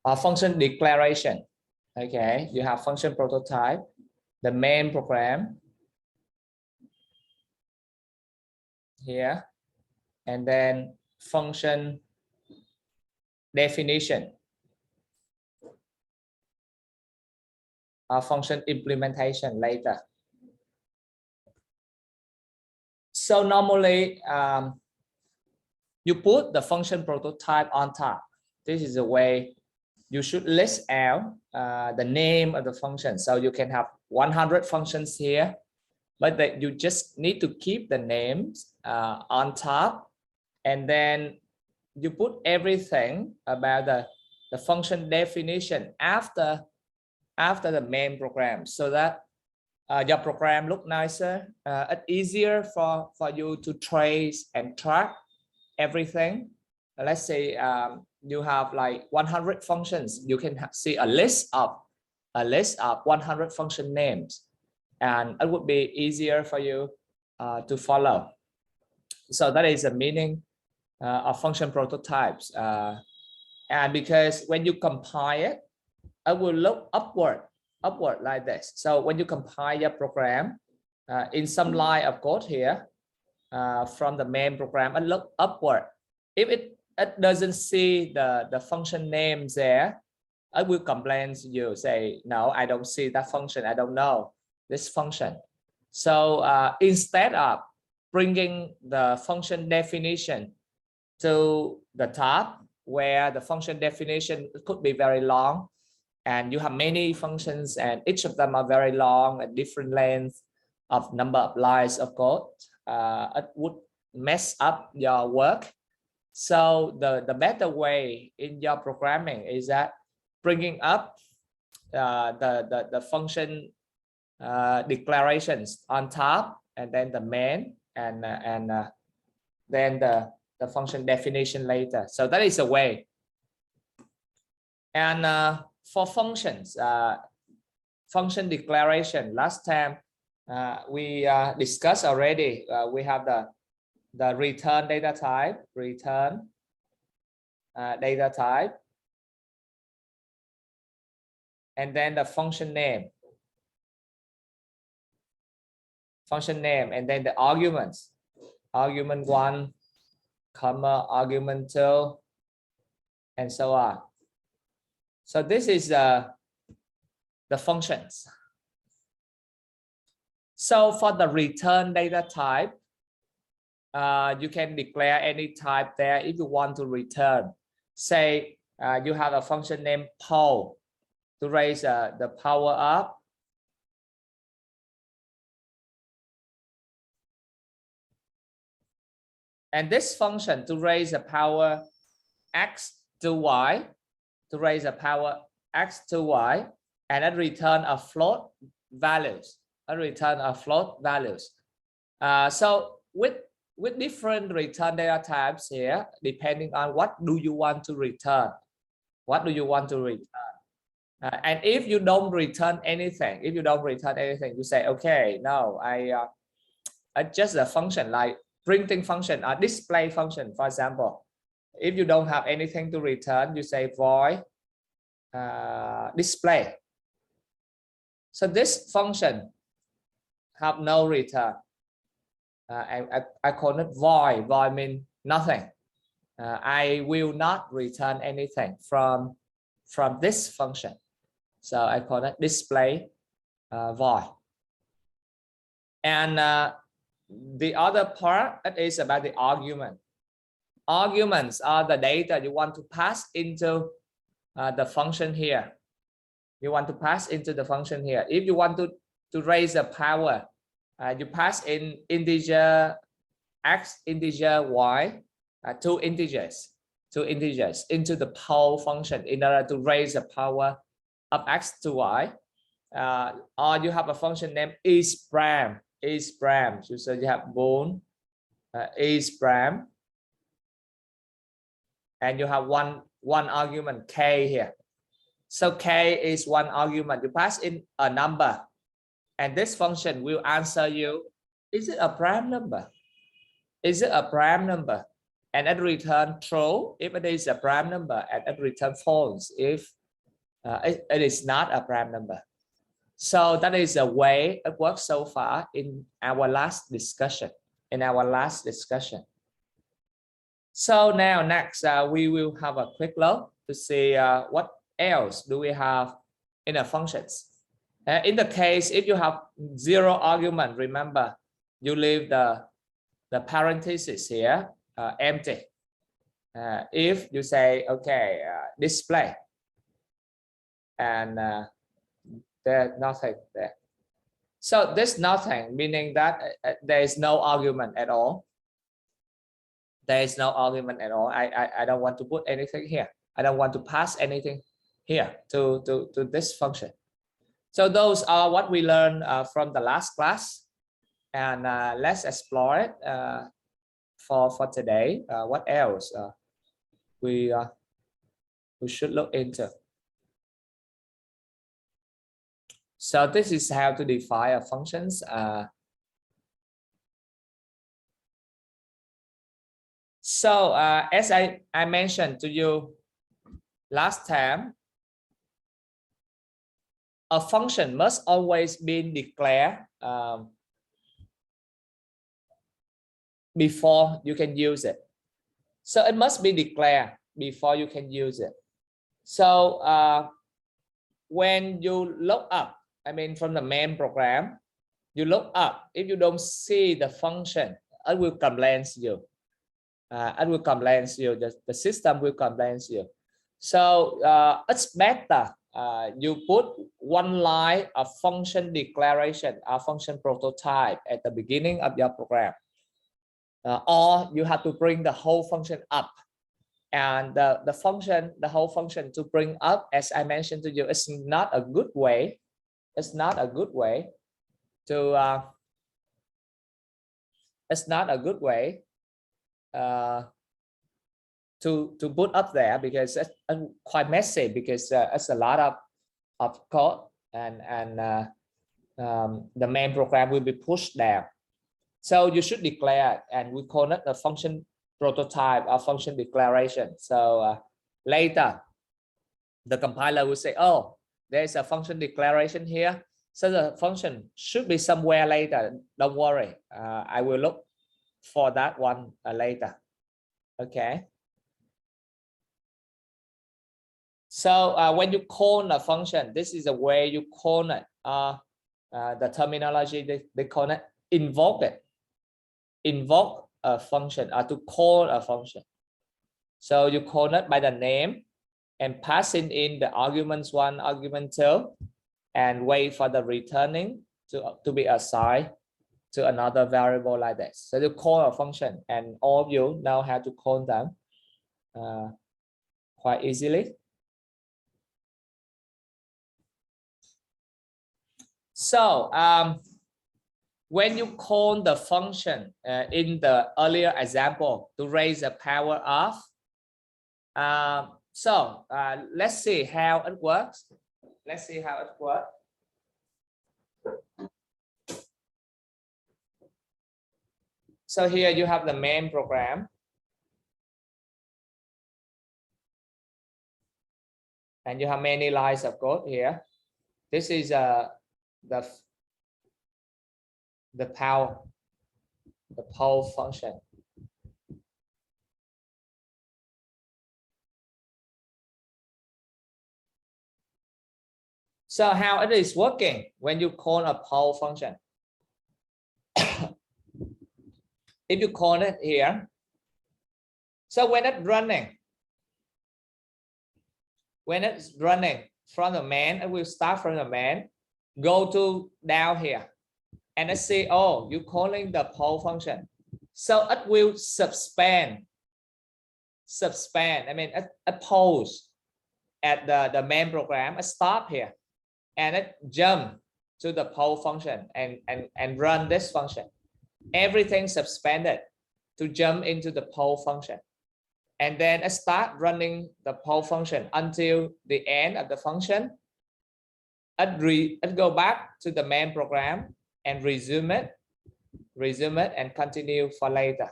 function declaration. Okay, you have function prototype, the main program here, and then function definition, function implementation later. So normally you put the function prototype on top. This is the way you should list out the name of the function. So you can have 100 functions here, but that you just need to keep the names on top, and then you put everything about the function definition after the main program, so that your program look nicer. It's easier for you to trace and track everything. Let's say you have like 100 functions, you can see a list of 100 function names, and it would be easier for you to follow. So that is the meaning of function prototypes. And because when you compile it, it will look upward like this. So when you compile your program in some line of code here from the main program, it look upward. If it doesn't see the function names there, I will complain to you, say, no, I don't see that function, I don't know this function. So instead of bringing the function definition to the top, where the function definition could be very long, and you have many functions and each of them are very long at different lengths of number of lines of code, it would mess up your work. So the better way in your programming is that bringing up the function declarations on top, and then the main, and then the function definition later. So that is a way. And for functions, function declaration, last time we discussed already. We have the return data type, and then the function name, and then the arguments, argument 1, comma, argument 2, and so on. So this is the functions. So for the return data type, you can declare any type there if you want to return. Say you have a function named poll to raise the power up. And this function to raise the power x to y, and it return a float values. So with different return data types here, depending on what do you want to return, and if you don't return anything, you say, okay, no, I just a function like printing function or display function, for example. If you don't have anything to return, you say void display. So this function have no return. I call it void. Void means nothing. I will not return anything from this function. So I call it display void. And the other part is about the argument. Arguments are the data you want to pass into the function here. If you want to raise the power, you pass in integer x, integer y, two integers into the poll function in order to raise the power of x to y. Or you have a function named isPram. So you have bool isPram, and you have one argument k here. So k is one argument. You pass in a number, and this function will answer you, is it a prime number? and it return true if it is a prime number, and it return false if it is not a prime number. So that is the way it works so far in our last discussion. So now next we will have a quick look to see what else do we have in the functions. In the case if you have 0 argument, remember you leave the parenthesis here empty. If you say okay, display, and there's nothing there, so there's nothing, meaning that there is no argument at all. There is no argument at all. I don't want to put anything here. I don't want to pass anything here to this function. So those are what we learned from the last class, and let's explore it for today. What else we should look into? So this is how to define functions. So as I mentioned to you last time, a function must always be declared before you can use it. So it must be declared before you can use it. So when you look up, I mean from the main program, you look up, if you don't see the function, it will complain you. It will complain you. The system will complain you. So it's better you put one line of function declaration, a function prototype at the beginning of your program, or you have to bring the whole function up. And the whole function to bring up, as I mentioned to you, it's not a good way. It's not a good way to. It's not a good way to put up there, because it's quite messy, because it's a lot of code, and the main program will be pushed down. So you should declare, and we call it a function prototype or function declaration. So later the compiler will say, oh, there's a function declaration here, so the function should be somewhere later. Don't worry, I will look for that one later. Okay. So when you call a function, this is the way you call it. The terminology they call it invoke it. Invoke a function, or to call a function. So you call it by the name and passing in the arguments 1, argument 2, and wait for the returning to be assigned to another variable like this. So you call a function, and all of you know how to call them quite easily. So when you call the function in the earlier example to raise the power of, let's see how it works. Let's see how it works. So here you have the main program. And you have many lines of code here. This is the poll function. So how it is working when you call a poll function? If you call it here, so when it's running from the main, it will start from the main, go to down here, and let's see, oh, you're calling the poll function, so it will suspend. I mean, it pause at the main program, it stop here, and it jump to the poll function and run this function. Everything suspended to jump into the poll function, and then it start running the poll function until the end of the function. It go back to the main program and resume it and continue for later.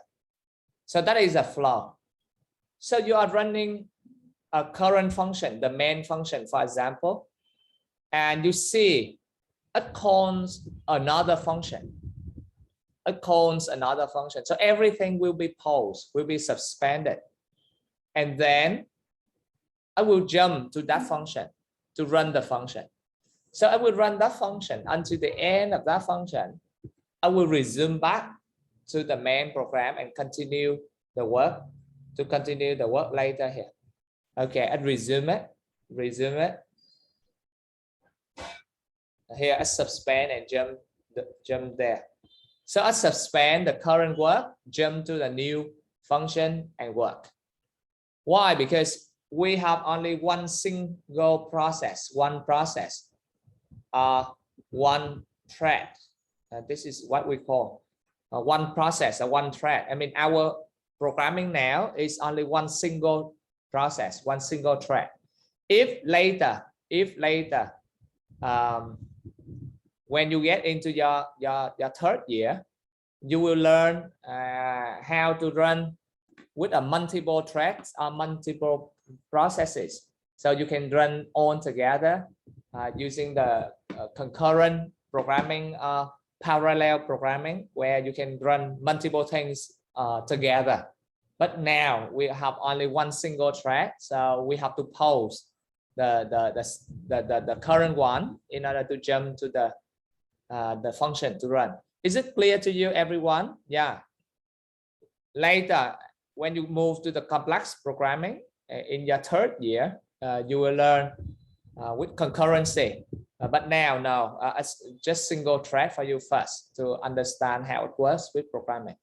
So that is a flow. So you are running a current function, the main function, for example, and you see it calls another function. It calls another function. So everything will be paused, will be suspended. And then I will jump to that function to run the function. So I will run that function until the end of that function. I will resume back to the main program and continue the work later here. Okay, I resume it. Here I suspend and jump there. So I suspend the current work, jump to the new function and work. Why? Because we have only one single process, one thread. This is what we call one process, one thread. I mean, our programming now is only one single process, one single thread. If later, when you get into your third year, you will learn how to run with a multiple threads or multiple processes. So you can run all together using the concurrent programming, parallel programming, where you can run multiple things together. But now we have only one single thread, so we have to pause the current one in order to jump to the function to run. Is it clear to you, everyone? Yeah. Later, when you move to the complex programming in your third year, you will learn with concurrency. But now, it's just single thread for you first to understand how it works with programming.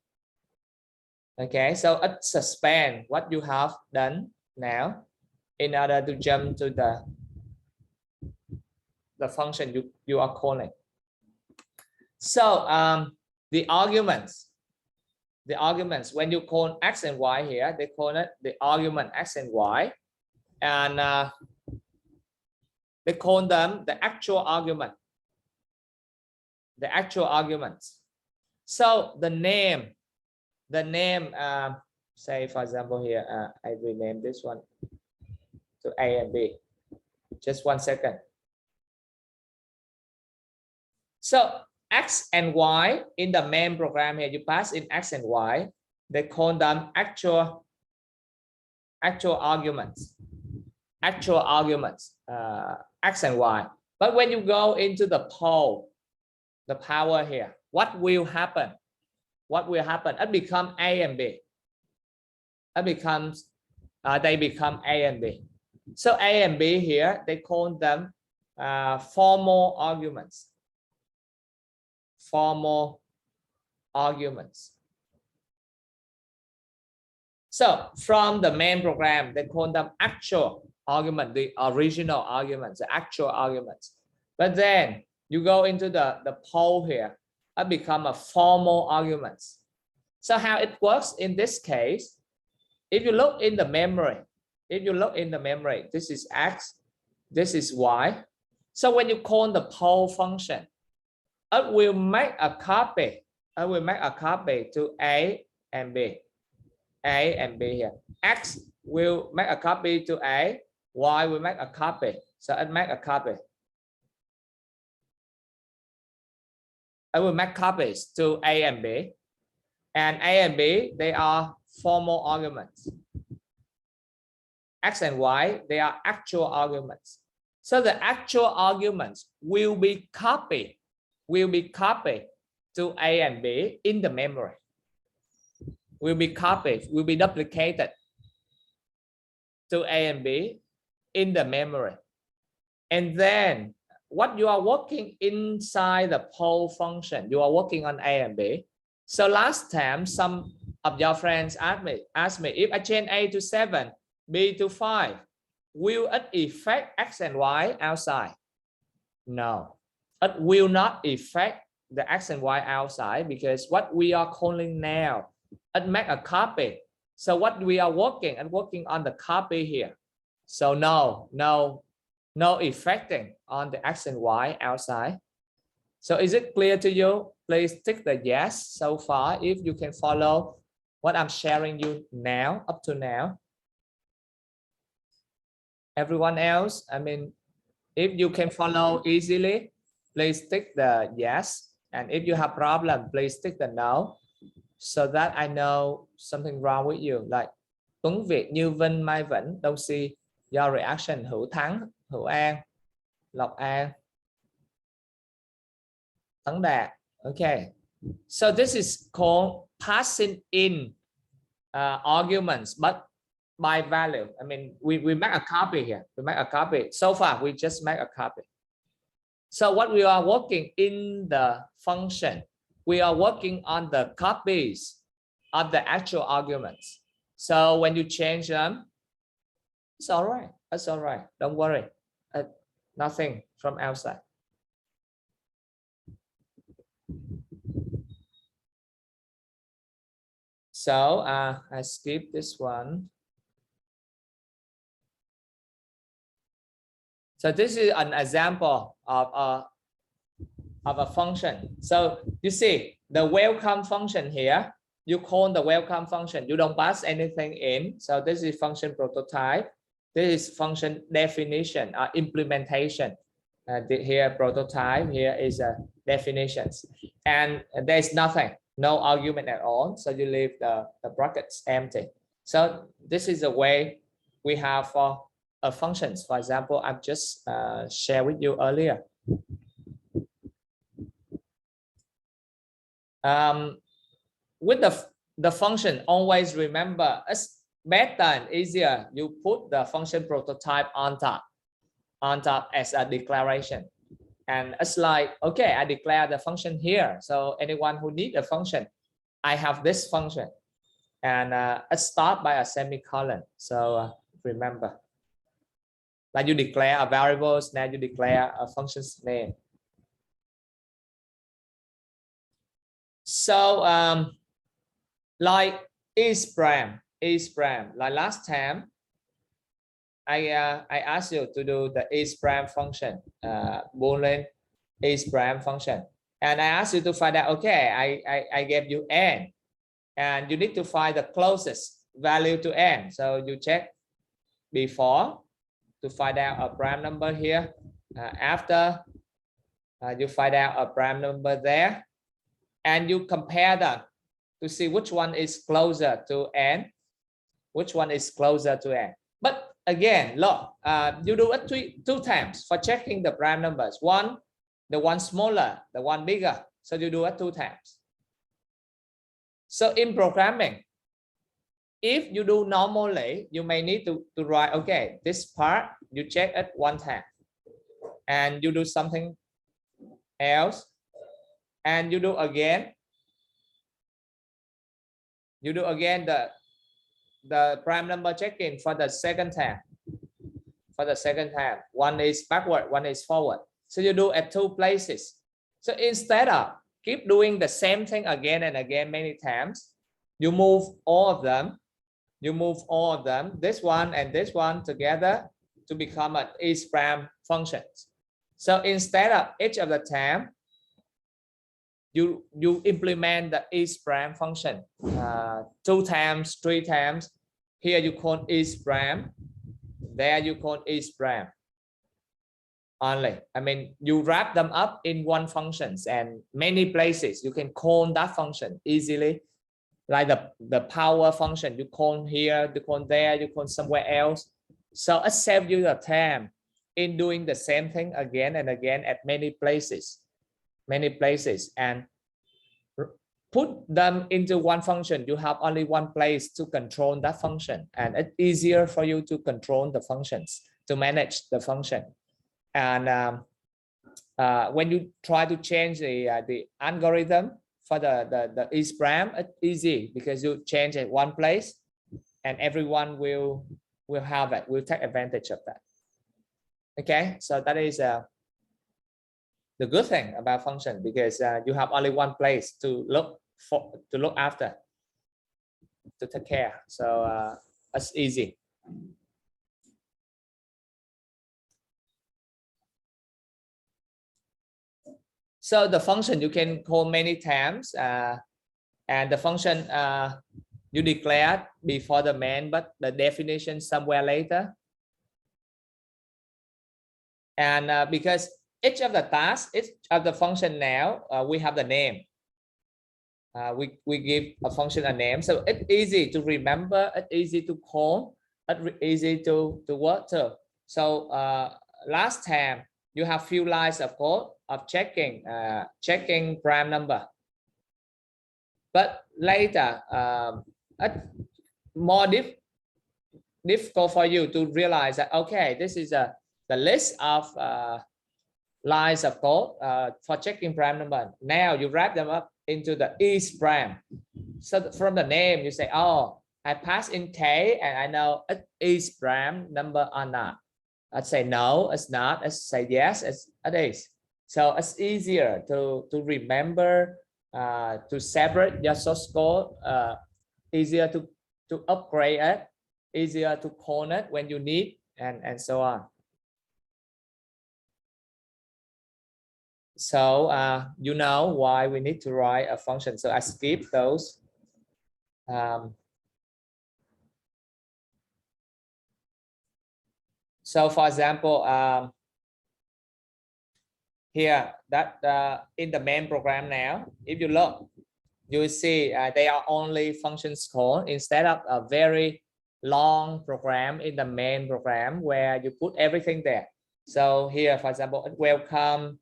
Okay, so it suspend what you have done now in order to jump to the function you are calling. So the arguments, when you call x and y here, they call it the argument x and y, and they call them the actual argument. So the name, say for example here, I rename this one to A and B. Just 1 second. So x and y in the main program here, you pass in x and y, they call them actual arguments, x and y. But when you go into the power here, what will happen? It becomes A and B. They become A and B. So A and B here, they call them formal arguments. So from the main program, they call them actual argument, the original arguments, the actual arguments. But then you go into the pole here, it become a formal arguments. So how it works in this case, if you look in the memory, this is x, this is y. So when you call the pole function, it will make a copy. To A and B. Here. X will make a copy to A. Y will make a copy. So it make a copy. I will make copies to A and B. And A and B, they are formal arguments. X and Y, they are actual arguments. So the actual arguments will be copied to A and B in the memory. Will be duplicated to A and B in the memory. And then what you are working inside the pole function, you are working on A and B. So last time, some of your friends asked me if I change A to 7, B to 5, will it affect X and Y outside? No, it will not affect the X and Y outside, because what we are calling now, it make a copy. So what we are working on the copy here. So no affecting on the X and Y outside. So is it clear to you? Please tick the yes so far if you can follow what I'm sharing you now, up to now. Everyone else, I mean, if you can follow easily, please tick the yes. And if you have problem, please tick the no, so that I know something wrong with you. Like Tuấn Việt, Như Vinh, Mai Vĩnh, Đông Si, do reaction Hữu Thắng, Hữu An, Lộc An, Thắng Đạt. Okay, so this is called passing in arguments, but by value. I mean, we make a copy here. We make a copy. So far, we just make a copy. So what we are working in the function, we are working on the copies of the actual arguments. So when you change them, it's all right. It's all right. Don't worry. Nothing from outside. So I skip this one. So this is an example of a function. So you see the welcome function here. You call the welcome function. You don't pass anything in. So this is function prototype. This is function definition or implementation. Here prototype. Here is definitions. And there's nothing, no argument at all. So you leave the brackets empty. So this is the way we have for functions. For example, I've just shared with you earlier. With the function, always remember it's better and easier. You put the function prototype on top as a declaration. And it's like, okay, I declare the function here. So anyone who needs a function, I have this function. And it starts by a semicolon. So remember. Like you declare a variables, now you declare a function's name. So like isPrime, like last time, I asked you to do the isPrime function, Boolean isPrime function, and I asked you to find out. Okay, I gave you n, and you need to find the closest value to n. So you check before to find out a prime number here. After you find out a prime number there, and you compare them to see which one is closer to n, which one is closer to n. But again, look, you do it two times for checking the prime numbers. One, the one smaller, the one bigger. So you do it two times. So in programming, if you do normally, you may need to write, okay, this part, you check it one time. And you do something else. And you do again. You do again the prime number checking for the second time. For the second time. One is backward, one is forward. So you do at two places. So instead of keep doing the same thing again and again many times, you move all of them. You move all of them, this one and this one together to become an isPrime function. So instead of each of the time, you implement the isPrime function 2 times, 3 times. Here you call isPrime. There you call isPrime. Only, I mean, you wrap them up in one functions, and many places you can call that function easily. Like the power function, you call here, you call there, you call somewhere else. So it saves you the time in doing the same thing again and again at many places, and put them into one function. You have only one place to control that function, and it's easier for you to control the functions, to manage the function. And when you try to change the algorithm for the isPrime, it's easy because you change it one place and everyone will have it, will take advantage of that. Okay, so that is the good thing about function, because you have only one place to look after, to take care. So it's easy. So the function you can call many times, and the function you declared before the main, but the definition somewhere later. And because each of the tasks, each of the function now, we have the name. We give a function a name, so it's easy to remember, it's easy to call, it's easy to work to. So last time you have few lines of code of checking prime number, but later it's more difficult for you to realize that okay, this is the list of lines of code for checking prime number. Now you wrap them up into the is prime. So from the name you say, oh, I pass in K and I know it is prime number or not. I'd say no, it's not. I say yes, it is. So it's easier to remember, to separate your source code, easier to upgrade it, easier to call it when you need, and so on. So you know why we need to write a function. So I skip those. So for example, here that in the main program now, if you look, you will see they are only functions called instead of a very long program in the main program where you put everything there. So here, for example, welcome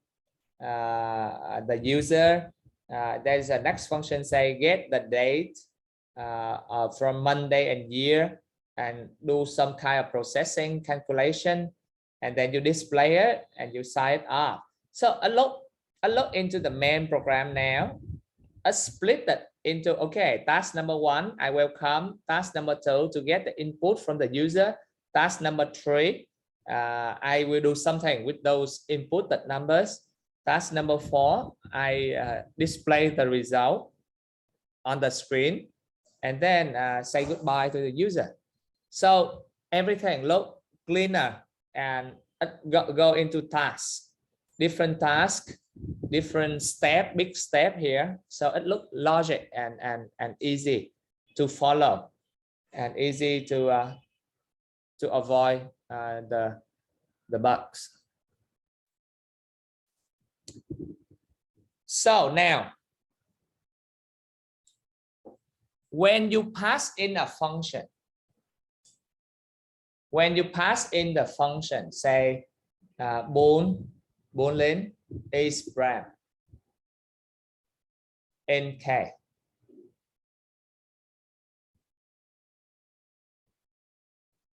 the user. There's a next function say get the date from Monday and year, and do some kind of processing calculation, and then you display it and you sign it up. So I look into the main program now. I split that into, okay, task number 1, I welcome. Task number 2, to get the input from the user. Task number 3, I will do something with those inputted numbers. Task number 4, I display the result on the screen, and then say goodbye to the user. So everything look cleaner and go into tasks, different tasks, different step, big step here. So it look logic and easy to follow and easy to avoid the bugs. So now, when you pass in a function, say 4 lên is prime nk,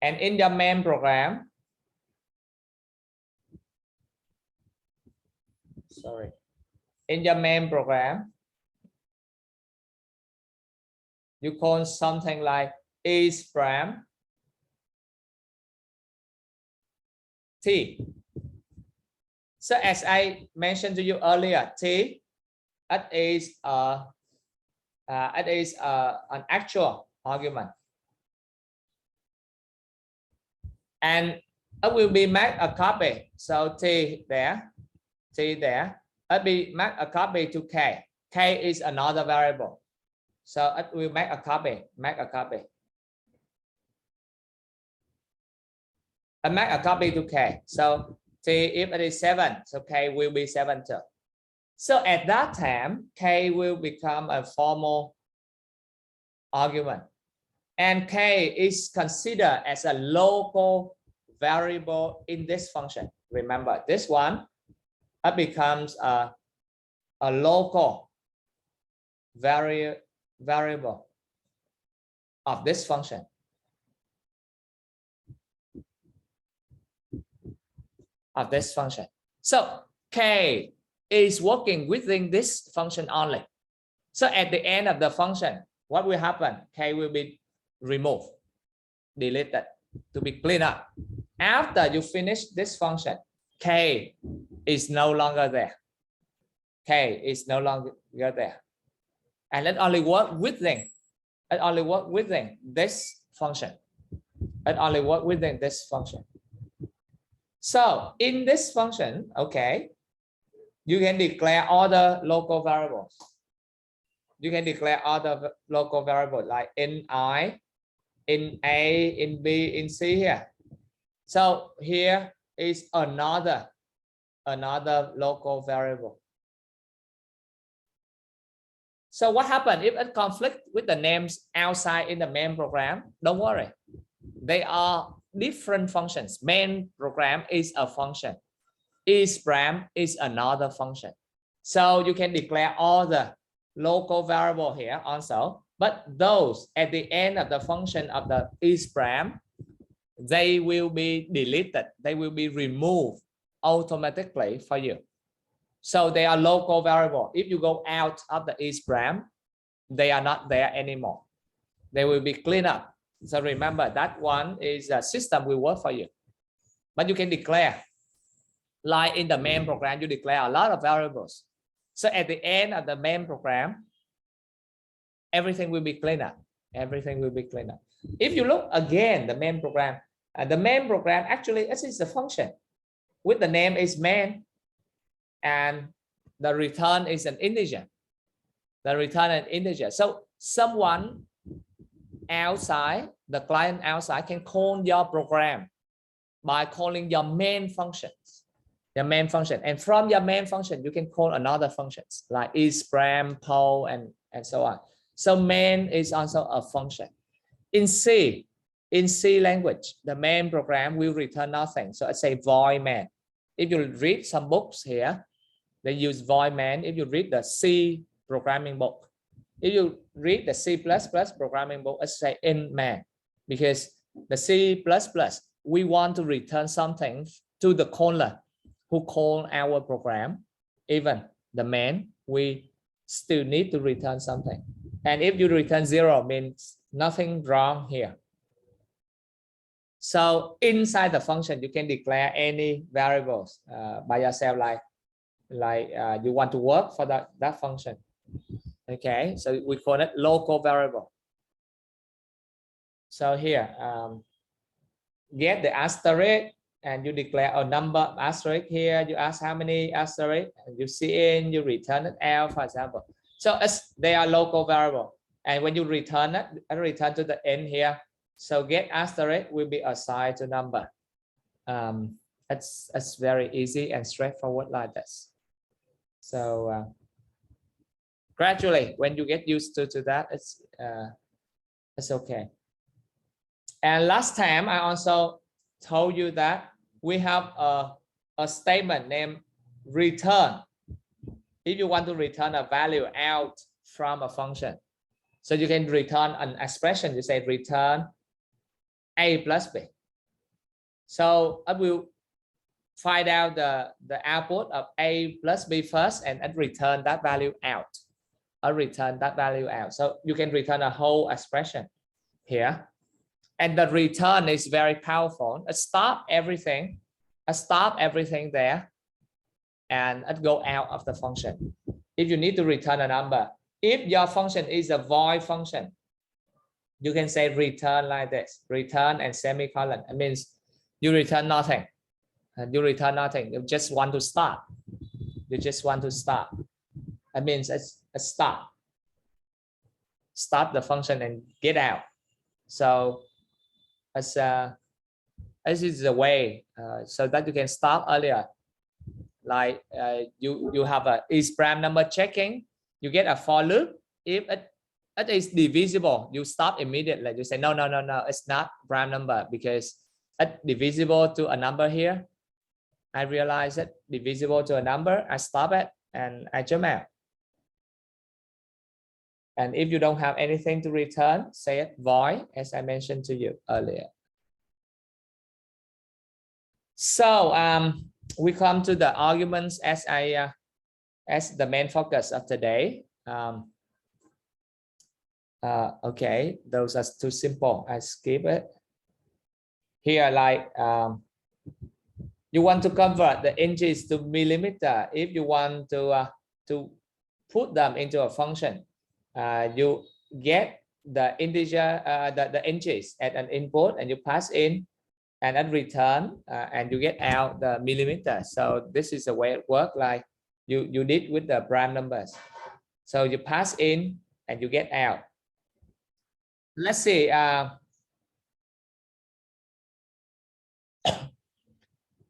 and in your main program, in your main program, you call something like is prime t. So as I mentioned to you earlier, t, it is an actual argument, and it will be make a copy. So t there, it be make a copy to k. K is another variable, so it will make a copy. I make a copy to k. So t, if it is 7, so k will be 7 too. So at that time, k will become a formal argument, and k is considered as a local variable in this function. Remember this one, it becomes a local variable of this function. So k is working within this function only. So at the end of the function, what will happen? K will be removed, deleted, to be cleaned up. After you finish this function, k is no longer there. And it only work within this function. So in this function, okay, you can declare other local variables. Like in I, in A, in B, in C here. So here is another local variable. So what happened if it conflict with the names outside in the main program? Don't worry. They are different functions. Main program is a function. IsPram is another function. So you can declare all the local variable here also, but those at the end of the function of the isPram, they will be deleted. They will be removed automatically for you. So they are local variable. If you go out of the isPram, they are not there anymore. They will be cleaned up. So remember that one is a system will work for you. But you can declare, like in the main program, you declare a lot of variables. So at the end of the main program, everything will be cleaned up. Everything will be cleaned up. If you look again, the main program actually this is a function with the name is main, and the return is an integer. The return an integer. So someone outside, the client outside, can call your program by calling your main functions. Your main function, and from your main function, you can call another functions like isPram, poll, and so on. So main is also a function. In C language, the main program will return nothing. So I say void main. If you read some books here, they use void main. If you read the C programming book, if you read the C++ programming book, I say end main, because the C++, we want to return something to the caller who call our program. Even the main, we still need to return something. And if you return 0, means nothing wrong here. So inside the function, you can declare any variables by yourself, like you want to work for that function. Okay, so we call it local variable. So here, get the asterisk, and you declare a number of asterisk here. You ask how many asterisk, and you see in, you return it out, for example. So they are local variable, and when you return it, return to the end here. So get asterisk will be assigned to number. It's very easy and straightforward like this. So gradually, when you get used to that, it's okay. And last time I also told you that we have a statement named return. If you want to return a value out from a function, so you can return an expression. You say return A plus B. So I will find out the output of A plus B first, and return that value out. I return that value out. So you can return a whole expression here. And the return is very powerful. I stop everything there, and it go out of the function. If you need to return a number, if your function is a void function, you can say return like this, return and semicolon. It means you return nothing. You return nothing. You just want to start. You just want to start. It means it's a start. Start the function and get out. So this is the way so that you can start earlier. Like you have a isPram number checking. You get a for loop. If it is divisible, you stop immediately. You say no, it's not prime number because it's divisible to a number here. I realize it divisible to a number. I stop it and I jump out. And if you don't have anything to return, say it void, as I mentioned to you earlier. So we come to the arguments as the main focus of today. Okay, those are too simple. I skip it. Here, like you want to convert the inches to millimeter. If you want to put them into a function, you get the integer, the inches at an input, and you pass in, and then return, and you get out the millimeter. So this is the way it works, like you did with the prime numbers. So you pass in and you get out. Let's see.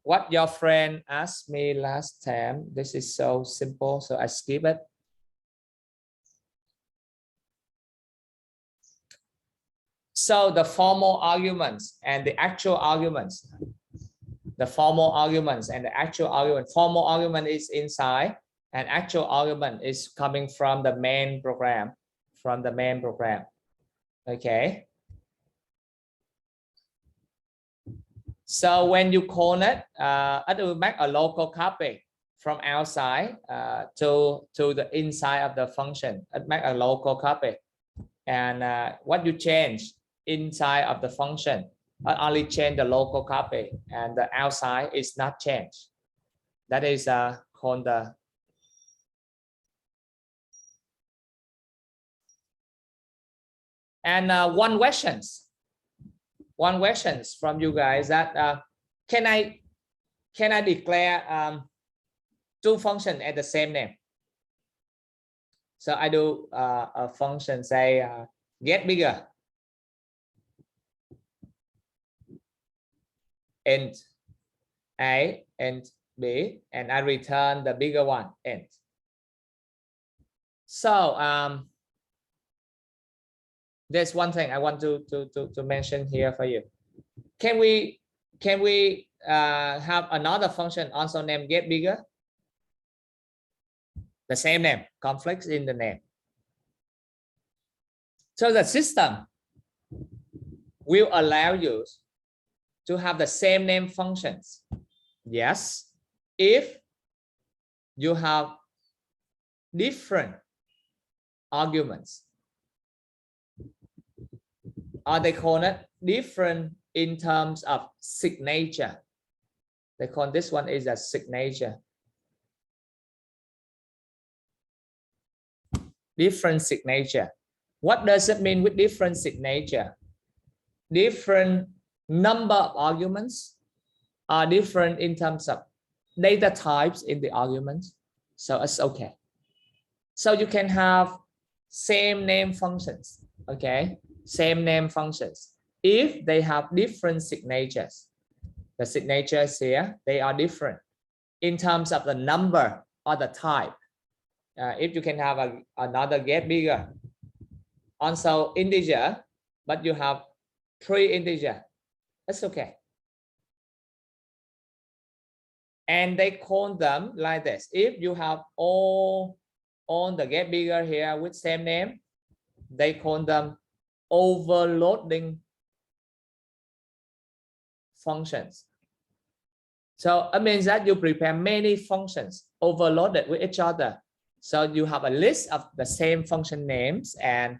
what your friend asked me last time. This is so simple, so I skip it. So the formal arguments and the actual arguments. The formal arguments and the actual argument. Formal argument is inside, and actual argument is coming from the main program. From the main program. Okay. So when you call it, it will make a local copy from outside to the inside of the function. It make a local copy, and what you change inside of the function, only change the local copy, and the outside is not changed. That is called the and one questions from you guys that can I declare two functions at the same name? So I do a function, say get bigger, int a, int b, and I return the bigger one, int. So there's one thing I want to mention here for you. Can we have another function also named get bigger? The same name, conflicts in the name. So the system will allow you to have the same name functions. Yes, if you have different arguments, or they call it different in terms of signature. They call this one is a signature. Different signature. What does it mean with different signature? Different number of arguments are different in terms of data types in the arguments. So it's okay. So you can have same name functions, okay? Same name functions if they have different signatures. The signatures here, they are different in terms of the number or the type. If you can have another get bigger, also integer, but you have pre-integer, that's okay. And they call them like this. If you have all the get bigger here with same name, they call them overloading functions. So it means that you prepare many functions overloaded with each other. So you have a list of the same function names, and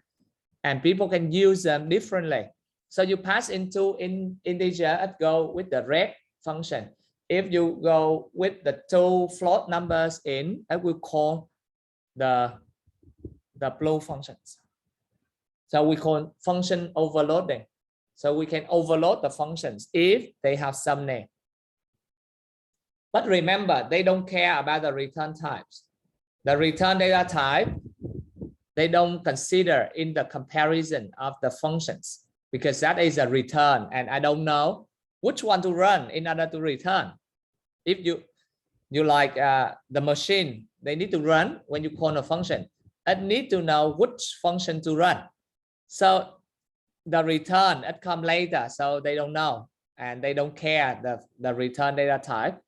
people can use them differently. So you pass into integer, it go with the red function. If you go with the two float numbers in, it will call the blue functions. So we call function overloading. So we can overload the functions if they have some name. But remember, they don't care about the return types. The return data type, they don't consider in the comparison of the functions, because that is a return, and I don't know which one to run in order to return. If you like the machine, they need to run when you call a function. It need to know which function to run. So the return, it come later, so they don't know, and they don't care the return data type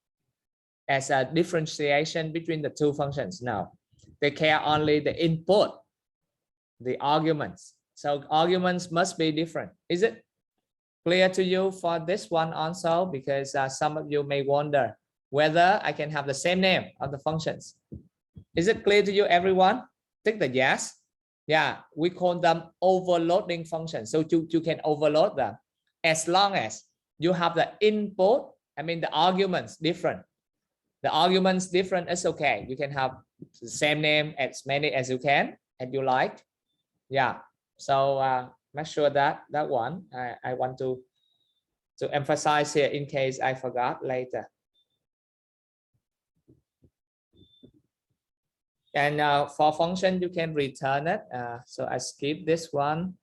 as a differentiation between the two functions. No, they care only the input, the arguments. So arguments must be different. Is it clear to you for this one also? Because some of you may wonder whether I can have the same name of the functions. Is it clear to you, everyone? Take the yes. Yeah, we call them overloading functions. So you can overload them as long as you have the input, I mean the arguments different. The arguments different is okay. You can have the same name as many as you can and you like. Yeah, so make sure that one I want to emphasize here in case I forgot later. And for function, you can return it. So I skip this one.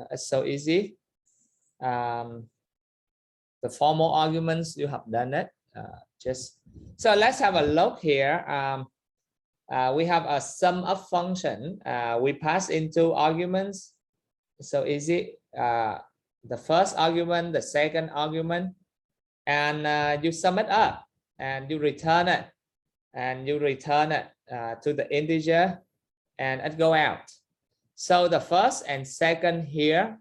It's so easy. The formal arguments, you have done it. So let's have a look here. We have a sum up function. We pass into arguments. So easy. The first argument, the second argument, and you sum it up and you return it, to the integer, and it go out. So the first and second here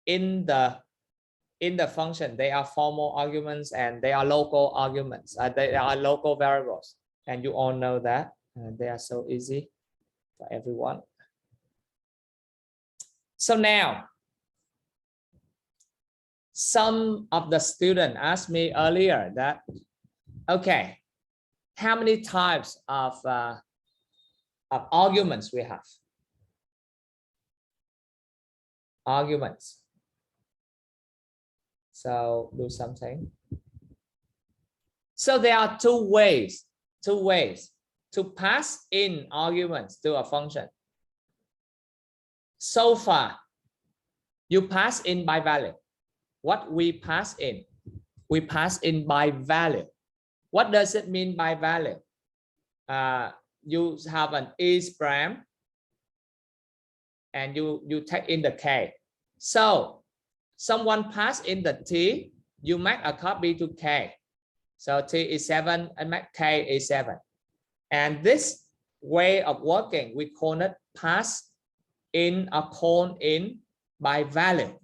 in the function, they are formal arguments and they are local arguments. They are local variables, and you all know that. They are so easy for everyone. So now, some of the students asked me earlier that, okay, how many types of arguments we have? Arguments. So do something. So there are two ways to pass in arguments to a function. So far, you pass in by value. What we pass in? We pass in by value. What does it mean by value? You have an is prime and you take in the k. So someone pass in the t, you make a copy to k. So t is 7 and make k is 7. And this way of working, we call it pass in or call in by value.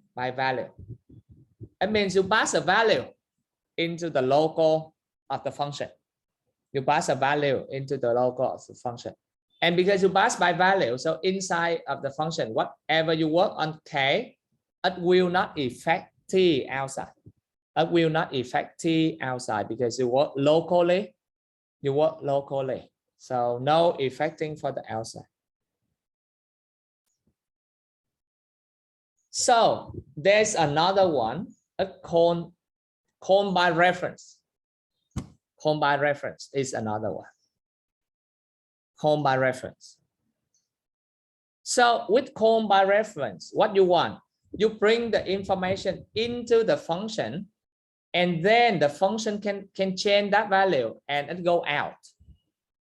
It means you pass a value into the local of the function. You pass a value into the local of the function. And because you pass by value, so inside of the function, whatever you work on k, it will not affect t outside. It will not affect t outside because you work locally. So no affecting for the outside. So there's another one, called by reference. Call by reference is another one. Call by reference. So with call by reference, what you want? You bring the information into the function, and then the function can change that value and it go out.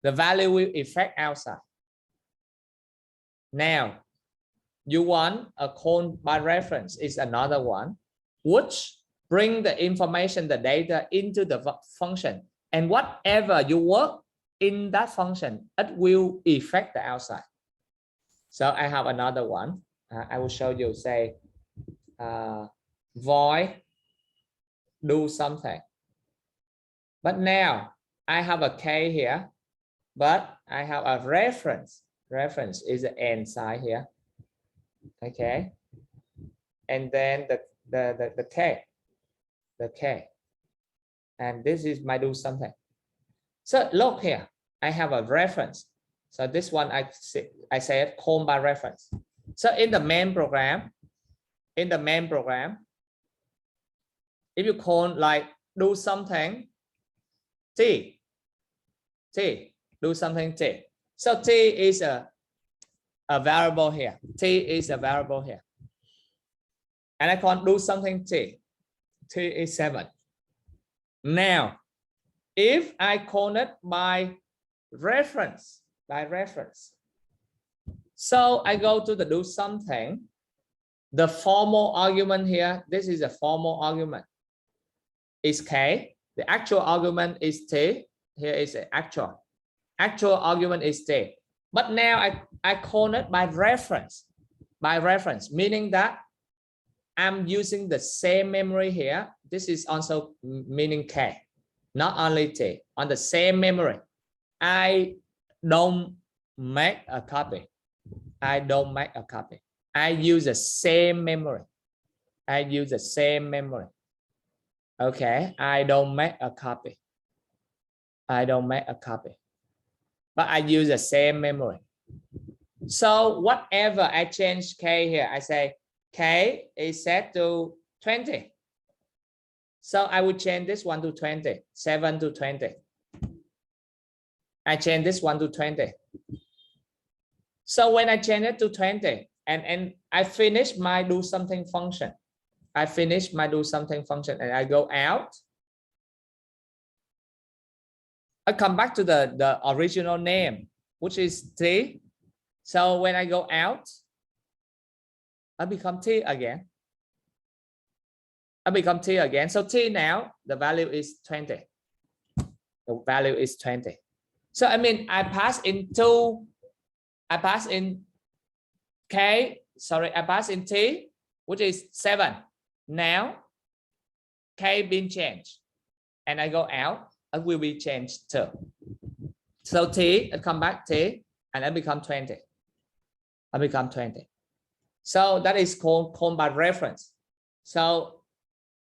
The value will affect outside. Now, you want a call by reference is another one, which bring the information, the data into the function, and whatever you work in that function, it will affect the outside. So I have another one. I will show you, say, void do something. But now I have a k here, but I have a reference. Reference is the end side here. Okay. And then the k. And this is my do something. So look here, I have a reference. So this one I say call by reference. So in the main program, if you call like do something t, do something t. So t is a variable here. T is a variable here. And I can't do something t. T is 7. Now, if I call it by reference, so I go to the do something. The formal argument here, this is a formal argument, is k. The actual argument is t. Here is the actual argument is t. But now I call it by reference, meaning that I'm using the same memory here. This is also meaning k, not only t. On the same memory, I don't make a copy. I use the same memory. Okay, I don't make a copy. But I use the same memory. So whatever I change k here, I say k is set to 20. So I will change this one to 20, 7 to 20. I change this one to 20. So when I change it to 20 and I finish my do something function, I finish my do something function and I go out. I come back to the original name, which is T. So when I go out, I become T again. I become T again. So T now, the value is 20. The value is 20. So I mean, I pass in K, sorry, I pass in T, which is 7. Now, K being changed. And I go out, it will be changed too. So T, I come back T, and I become 20. I become 20. So that is called by reference. So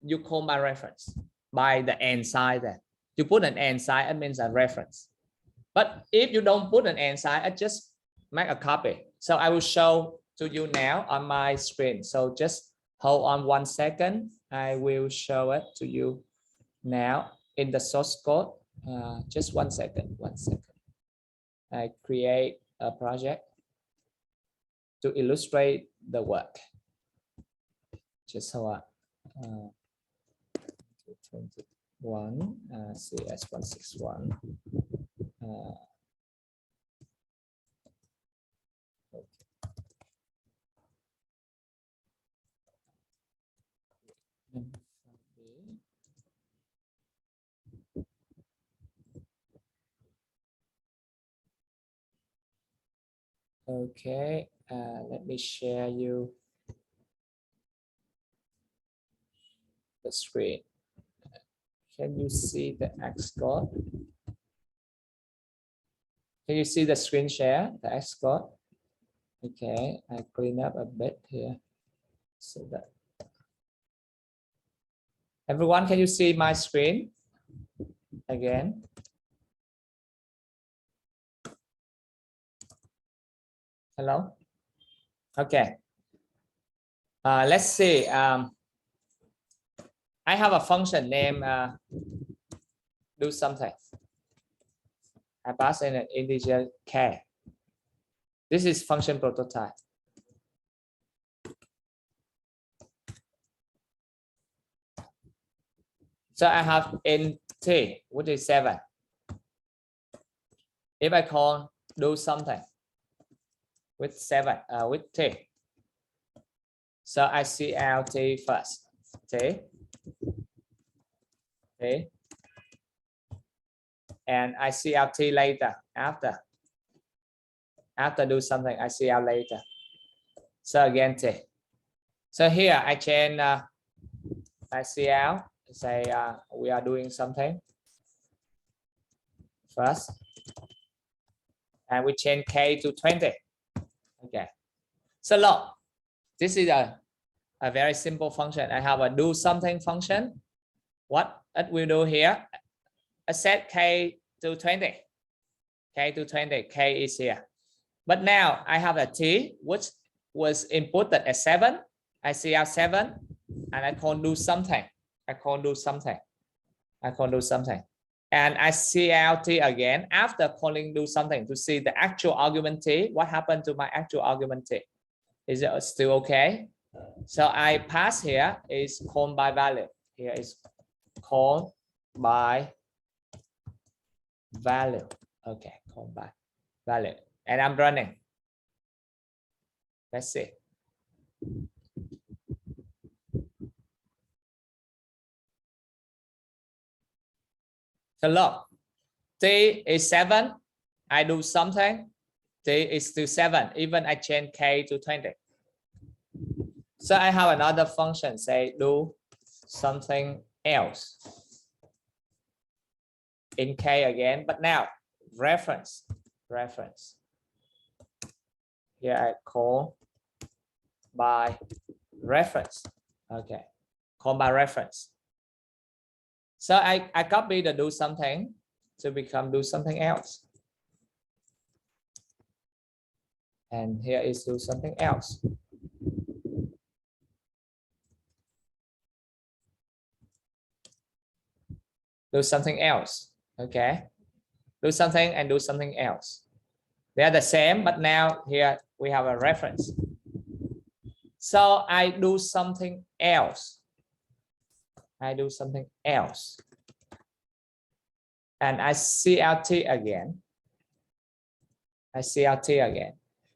you call by reference by the and sign there. You put an and sign, it means a reference. But if you don't put an and sign, I just make a copy. So I will show to you now on my screen. So just hold on 1 second. I will show it to you now in the source code. Just 1 second, 1 second. I create a project to illustrate the work. Just hold on. 21 CS161. Okay, let me share you the screen. Can you see the Xcode? Can you see the screen share, the Xcode? Okay, I clean up a bit here. So that everyone, can you see my screen again? Hello? Okay. Let's see. I have a function named do something. I pass in an integer k. This is function prototype. So I have int t, which is 7. If I call do something with 7, with t, so I see out t first. T, and I see out t later. After do something, I see out later. So again t. So here I change. I see out. Say we are doing something first, and we change k to 20. Okay. So look, this is a very simple function. I have a do something function. What it will do here? I set k to 20. K to 20. K is here. But now I have a t which was inputted as 7. I see out 7, and I call do something. I call do something. And I see out t again after calling do something to see the actual argument t. What happened to my actual argument t? Is it still okay? So I pass here is called by value. Here is called by value. Okay, called by value. And I'm running. Let's see. So look, t is 7. I do something. T is still 7. Even I change k to 20. So I have another function, say do something else in k again, but now reference. Here I call by reference. Okay, call by reference. So I copy the do something to become do something else. And here is do something else. Do something else. Okay. Do something and do something else. They are the same, but now here we have a reference. So I do something else. I do something else. And I CLT again. I CLT again.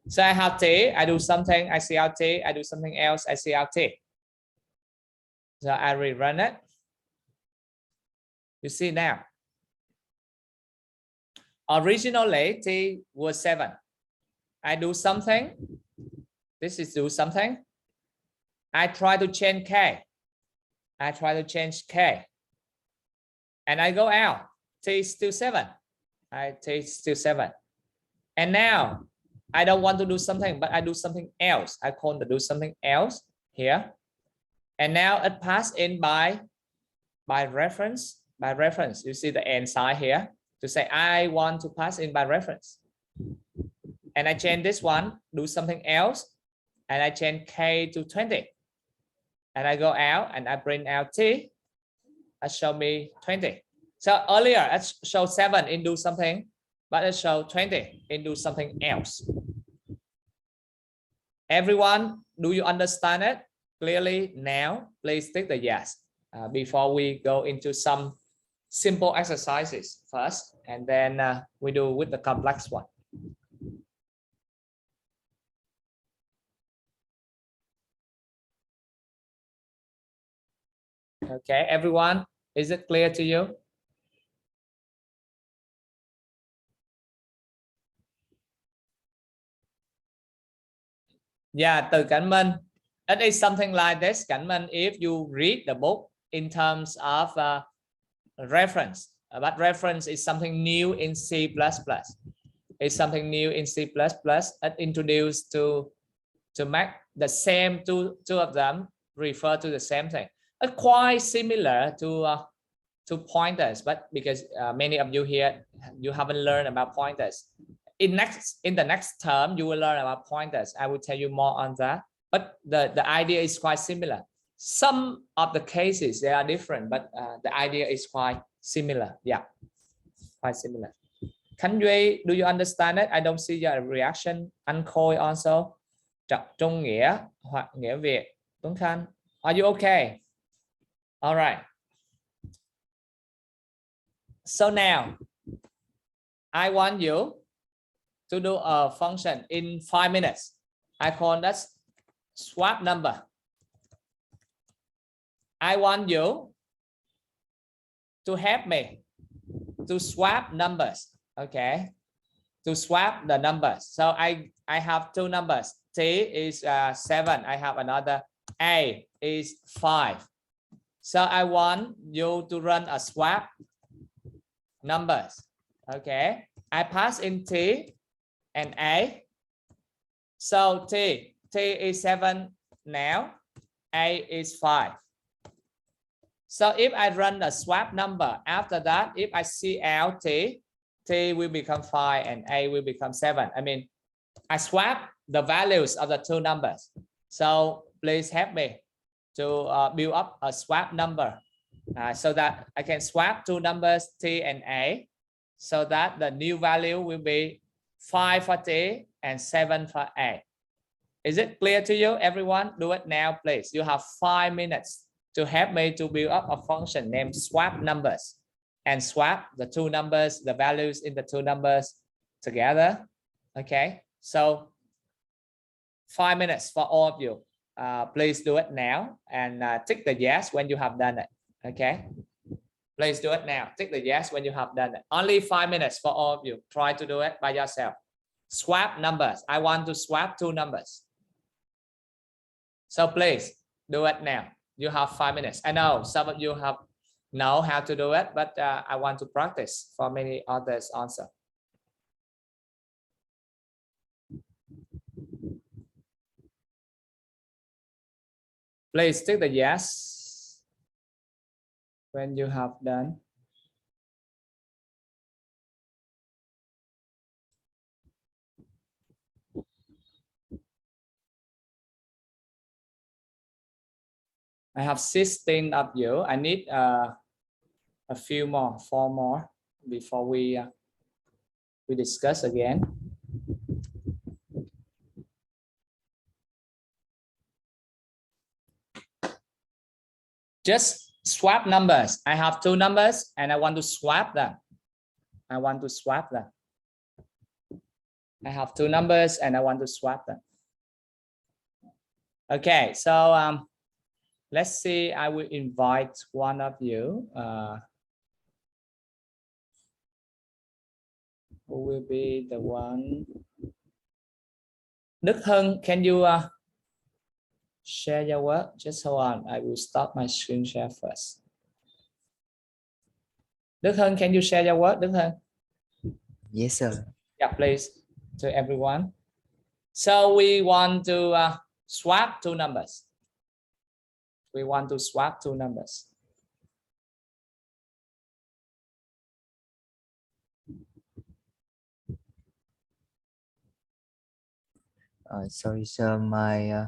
So I have T, I do something, I CLT, I do something else, I CLT. So I rerun it. You see now. Originally, T was 7. I do something. This is do something. I try to change K. I try to change K. And I go out. T is still 7. T is still 7. And now I don't want to do something, but I do something else. I call the do something else here. And now it passed in by reference. By reference, you see the end sign here to say I want to pass in by reference. And I change this one, do something else, and I change K to 20. And I go out and I bring out T. It show me 20. So earlier it showed 7 in do something, but it showed 20 in do something else. Everyone, do you understand it clearly now? Please tick the yes. Before we go into some simple exercises first, and then we do with the complex one. Okay, everyone, is it clear to you? Yeah, từ Cảnh Minh. It is something like this, Cảnh Minh, if you read the book in terms of reference, but reference is something new in C++. It's something new in C++. It introduced to make the same two of them refer to the same thing. It's quite similar to pointers, but because many of you here, you haven't learned about pointers. In the next term, you will learn about pointers. I will tell you more on that. But the idea is quite similar. Some of the cases they are different, but the idea is quite similar. Yeah, quite similar. Khánh Duy, do you understand it? I don't see your reaction. Anh Khôi also. Trung nghĩa hoặc nghĩa Việt. Tuấn Khanh, are you okay? All right. So now, I want you to do a function in 5 minutes. I call that swap number. I want you to help me to swap numbers. Okay, to swap the numbers. So I have two numbers. T is 7. I have another A is 5. So I want you to run a swap numbers. Okay, I pass in T and A. So T is 7 now. A is 5. So if I run the swap number, after that, if I CL T will become 5 and A will become 7. I mean, I swap the values of the two numbers. So please help me to build up a swap number so that I can swap two numbers T and A so that the new value will be 5 for T and 7 for A. Is it clear to you, everyone? Do it now, please. You have 5 minutes to help me to build up a function named swap numbers and swap the two numbers, the values in the two numbers together. Okay, so 5 minutes for all of you. Please do it now and tick the yes when you have done it. Okay, please do it now. Tick the yes when you have done it. Only 5 minutes for all of you. Try to do it by yourself. Swap numbers. I want to swap two numbers. So please do it now. You have 5 minutes. I know some of you know how to do it, but I want to practice for many others also. Please tick the yes when you have done. I have 16 of you. I need a few more, 4 more before we discuss again. Just swap numbers. I have two numbers and I want to swap them. I want to swap them. I have two numbers and I want to swap them. Okay, so let's see. I will invite one of you. Who will be the one? Đức Hưng, can you share your work? Just hold on. I will stop my screen share first. Đức Hưng, can you share your work? Đức Hưng? Yes, sir. Yeah, please, to everyone. So we want to swap two numbers. We want to swap two numbers. Sorry, sir. My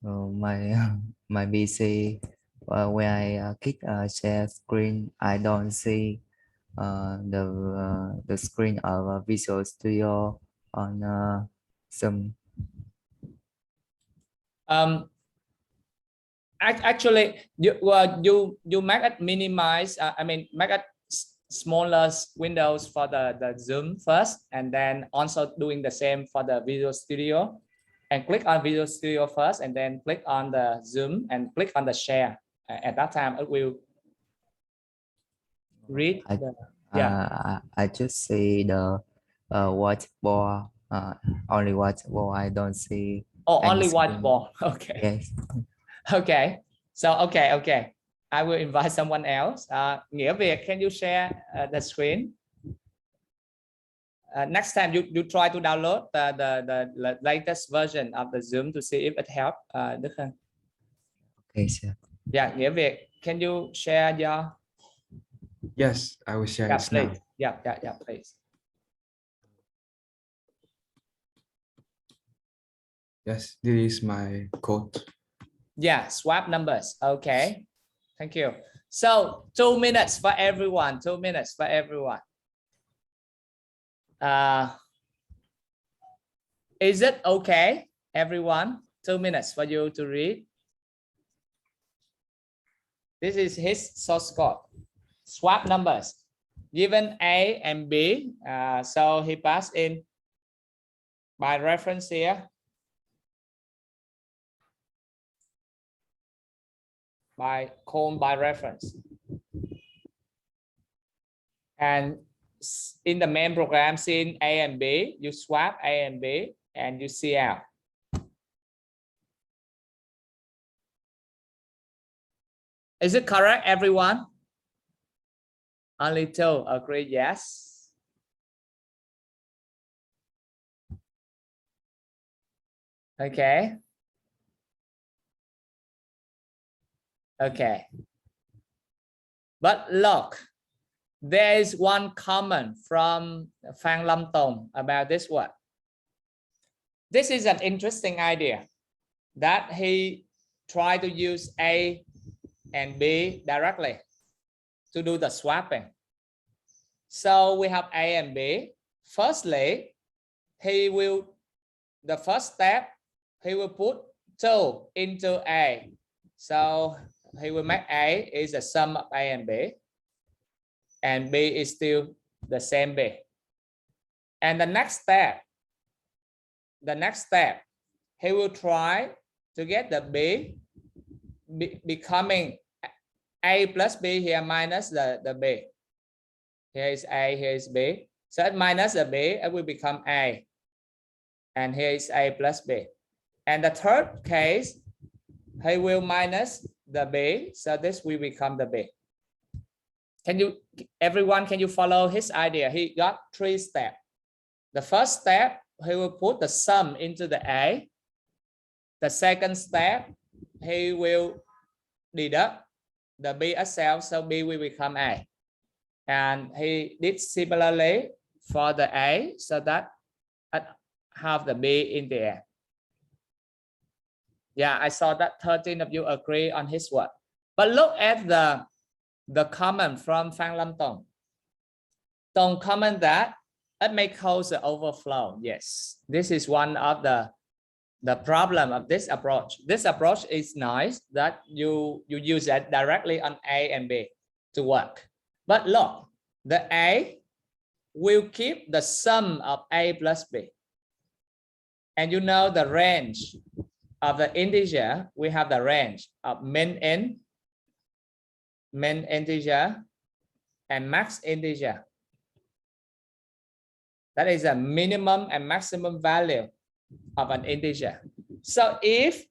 my PC when I click share screen, I don't see the screen of Visual Studio on Zoom. Actually, you make it minimize. I mean, make it smaller windows for the Zoom first, and then also doing the same for the Visual Studio. And click on Visual Studio first, and then click on the Zoom and click on the share. At that time, it will read. I just see the whiteboard. Only whiteboard. I don't see. Oh, only whiteboard. Okay. Yes. Okay. So okay. I will invite someone else. Nghĩa Việt, can you share the screen? Next time you try to download the latest version of the Zoom to see if it helps. Đức Hưng. Okay, sir. Yeah, Nghĩa Việt, can you share your? Yes, I will share. Yeah, it please. now. Yeah, please. Yes, this is my code. Yeah, swap numbers. Okay, thank you. So 2 minutes for everyone. 2 minutes for everyone. Is it okay, everyone? 2 minutes for you to read. This is his source code. Swap numbers. Given A and B, so he passed in by reference here. By reference. And in the main program, seen A and B, you swap A and B and you see out. Is it correct, everyone? Only two agree, yes. Okay. Okay. But look, there is one comment from Phan Lam Tong about this one. This is an interesting idea that he tried to use A and B directly to do the swapping. So we have A and B. Firstly, the first step, he will put 2 into A. So he will make A is the sum of A and B. And B is still the same B. And the next step, he will try to get the B becoming A plus B here minus the B. Here is A, here is B. So it minus the B, it will become A. And here is A plus B. And the third case, he will minus the B. So this will become the B. Everyone, can you follow his idea? He got 3 steps. The first step, he will put the sum into the A. The second step, he will deduct the B itself, so B will become A. And he did similarly for the A, so that I have the B in there. Yeah, I saw that 13 of you agree on his work. But look at the comment from Phan Lam Tong. Tong comment that it may cause the overflow. Yes, this is one of the the problem of this approach. This approach is nice that you use it directly on A and B to work. But look, the A will keep the sum of A plus B. And you know the range of the integer, we have the range of min integer, and max integer. That is a minimum and maximum value of an integer. So if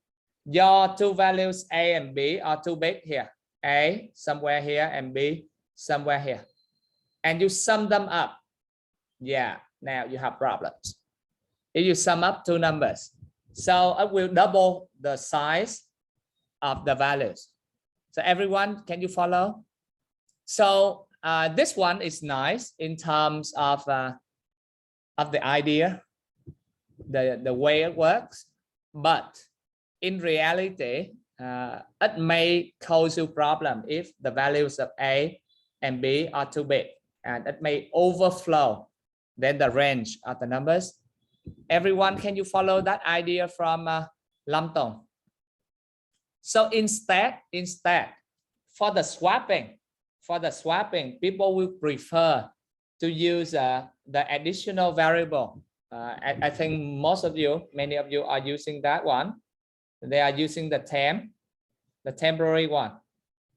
your two values A and B are too big here, A somewhere here and B somewhere here, and you sum them up, yeah, now you have problems. If you sum up two numbers, so it will double the size of the values. So everyone, can you follow? So this one is nice in terms of the idea, the way it works, but in reality, it may cause you problem if the values of A and B are too big, and it may overflow then the range of the numbers. Everyone, can you follow that idea from Lam Tong? So instead, for the swapping, people will prefer to use the additional variable. I think many of you are using that one. They are using the temporary one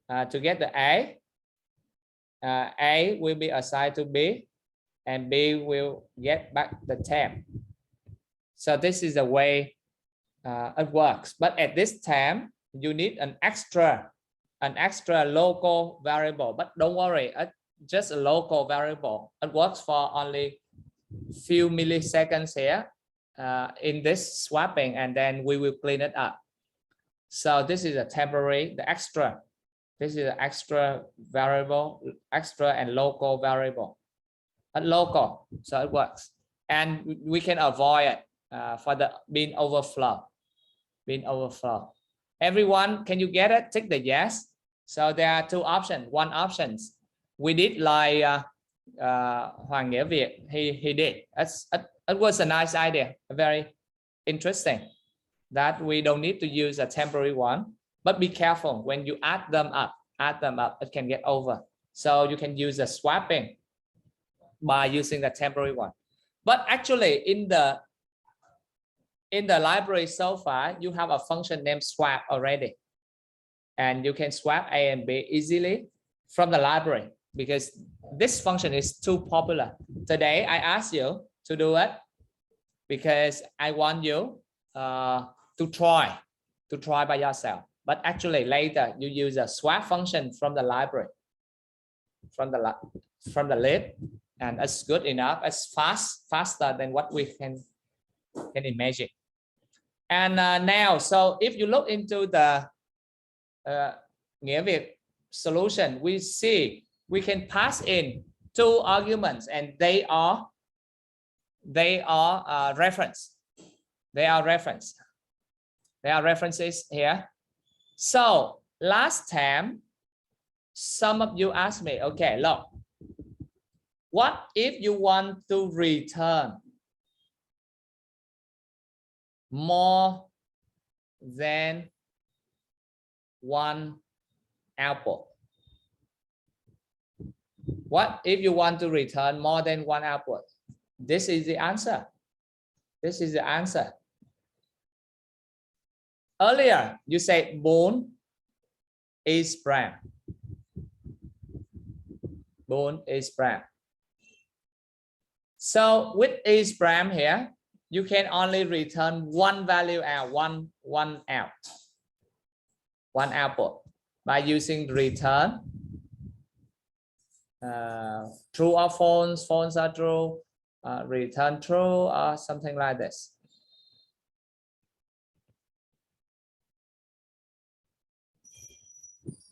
to get the A. A will be assigned to B, and B will get back the temp. So this is the way it works. But at this time, you need an extra local variable. But don't worry, it's just a local variable. It works for only few milliseconds here in this swapping, and then we will clean it up. So this is a temporary, the extra. This is an extra variable, extra and local variable. But local, so it works, and we can avoid it for the bin overflow. Everyone, can you get it? Tick the yes. So there are two options. One option, we did like Hoàng Nghĩa Việt, he did. It was a nice idea, very interesting, that we don't need to use a temporary one. But be careful when you add them up, it can get over. So you can use a swapping by using the temporary one. But actually in the library so far, you have a function named swap already, and you can swap A and B easily from the library, because this function is too popular. Today I asked you to do it because I want you to try by yourself. But actually later you use a swap function from the library, from the lib, and it's good enough. It's faster than what we can imagine. And now, so if you look into the Nghĩa Việt solution, we see we can pass in two arguments, and they are reference. They are references here. So last time, some of you asked me, okay, look, what if you want to return more than one output? What if you want to return more than one output? This is the answer. Earlier, you said 4 is prime. 4 is prime. So with is prime here, you can only return one value out, one output by using return true or false. False are true, return true, or something like this.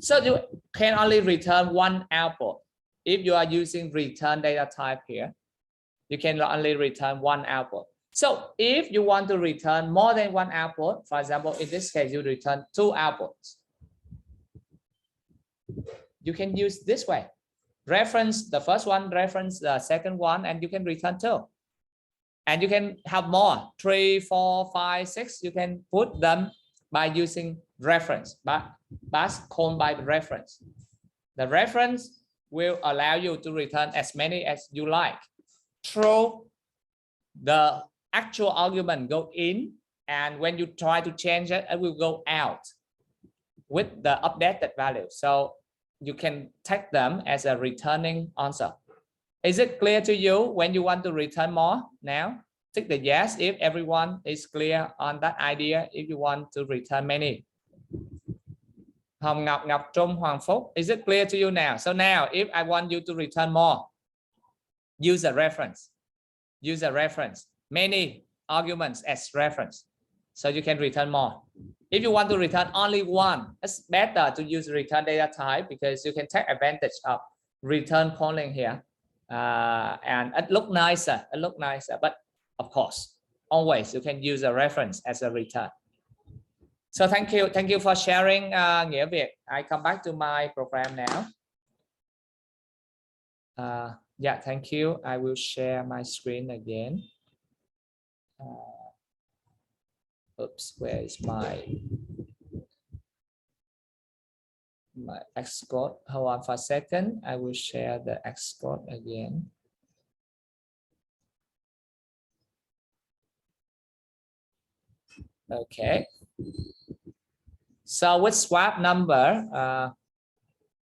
So you can only return one output. If you are using return data type here, you can only return one output. So if you want to return more than one output, for example, in this case, you return 2 outputs. You can use this way. Reference the first one, reference the second one, and you can return 2. And you can have more, 3, 4, 5, 6. You can put them by using reference, but called by reference. The reference will allow you to return as many as you like. Throw the actual argument go in, and when you try to change it, it will go out with the updated value. So you can take them as a returning answer. Is it clear to you when you want to return more now? Tick the yes if everyone is clear on that idea, if you want to return many. Hồng Ngọc, Ngọc Trung, Hoàng Phúc, is it clear to you now? So now if I want you to return more, use a reference. Use a reference. Many arguments as reference. So you can return more. If you want to return only one, it's better to use return data type because you can take advantage of return calling here. And it look nicer. It look nicer. But of course, always you can use a reference as a return. So thank you for sharing, Nghĩa Việt. I come back to my program now. Yeah, thank you. I will share my screen again. Oops, where is my Xcode? Hold on for a second. I will share the Xcode again. Okay. So with swap number,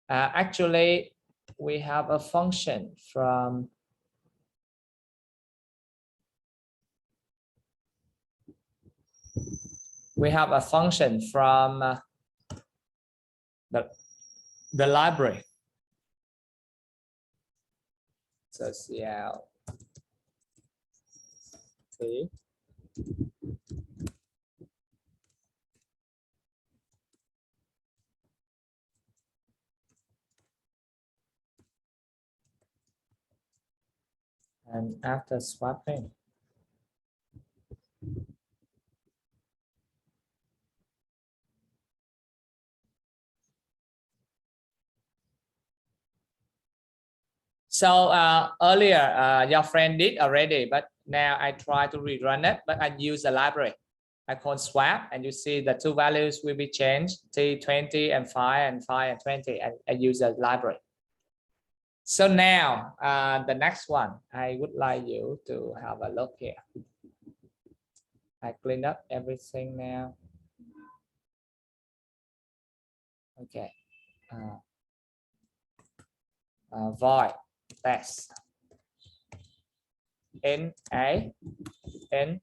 actually we have a function from the library. So CL T. And after swapping, so earlier your friend did already, but now I try to rerun it, but I use a library. I call swap, and you see the two values will be changed, T20 and 5 and 20, and I use a library. So now the next one, I would like you to have a look here. I clean up everything now. Okay. Void test N A N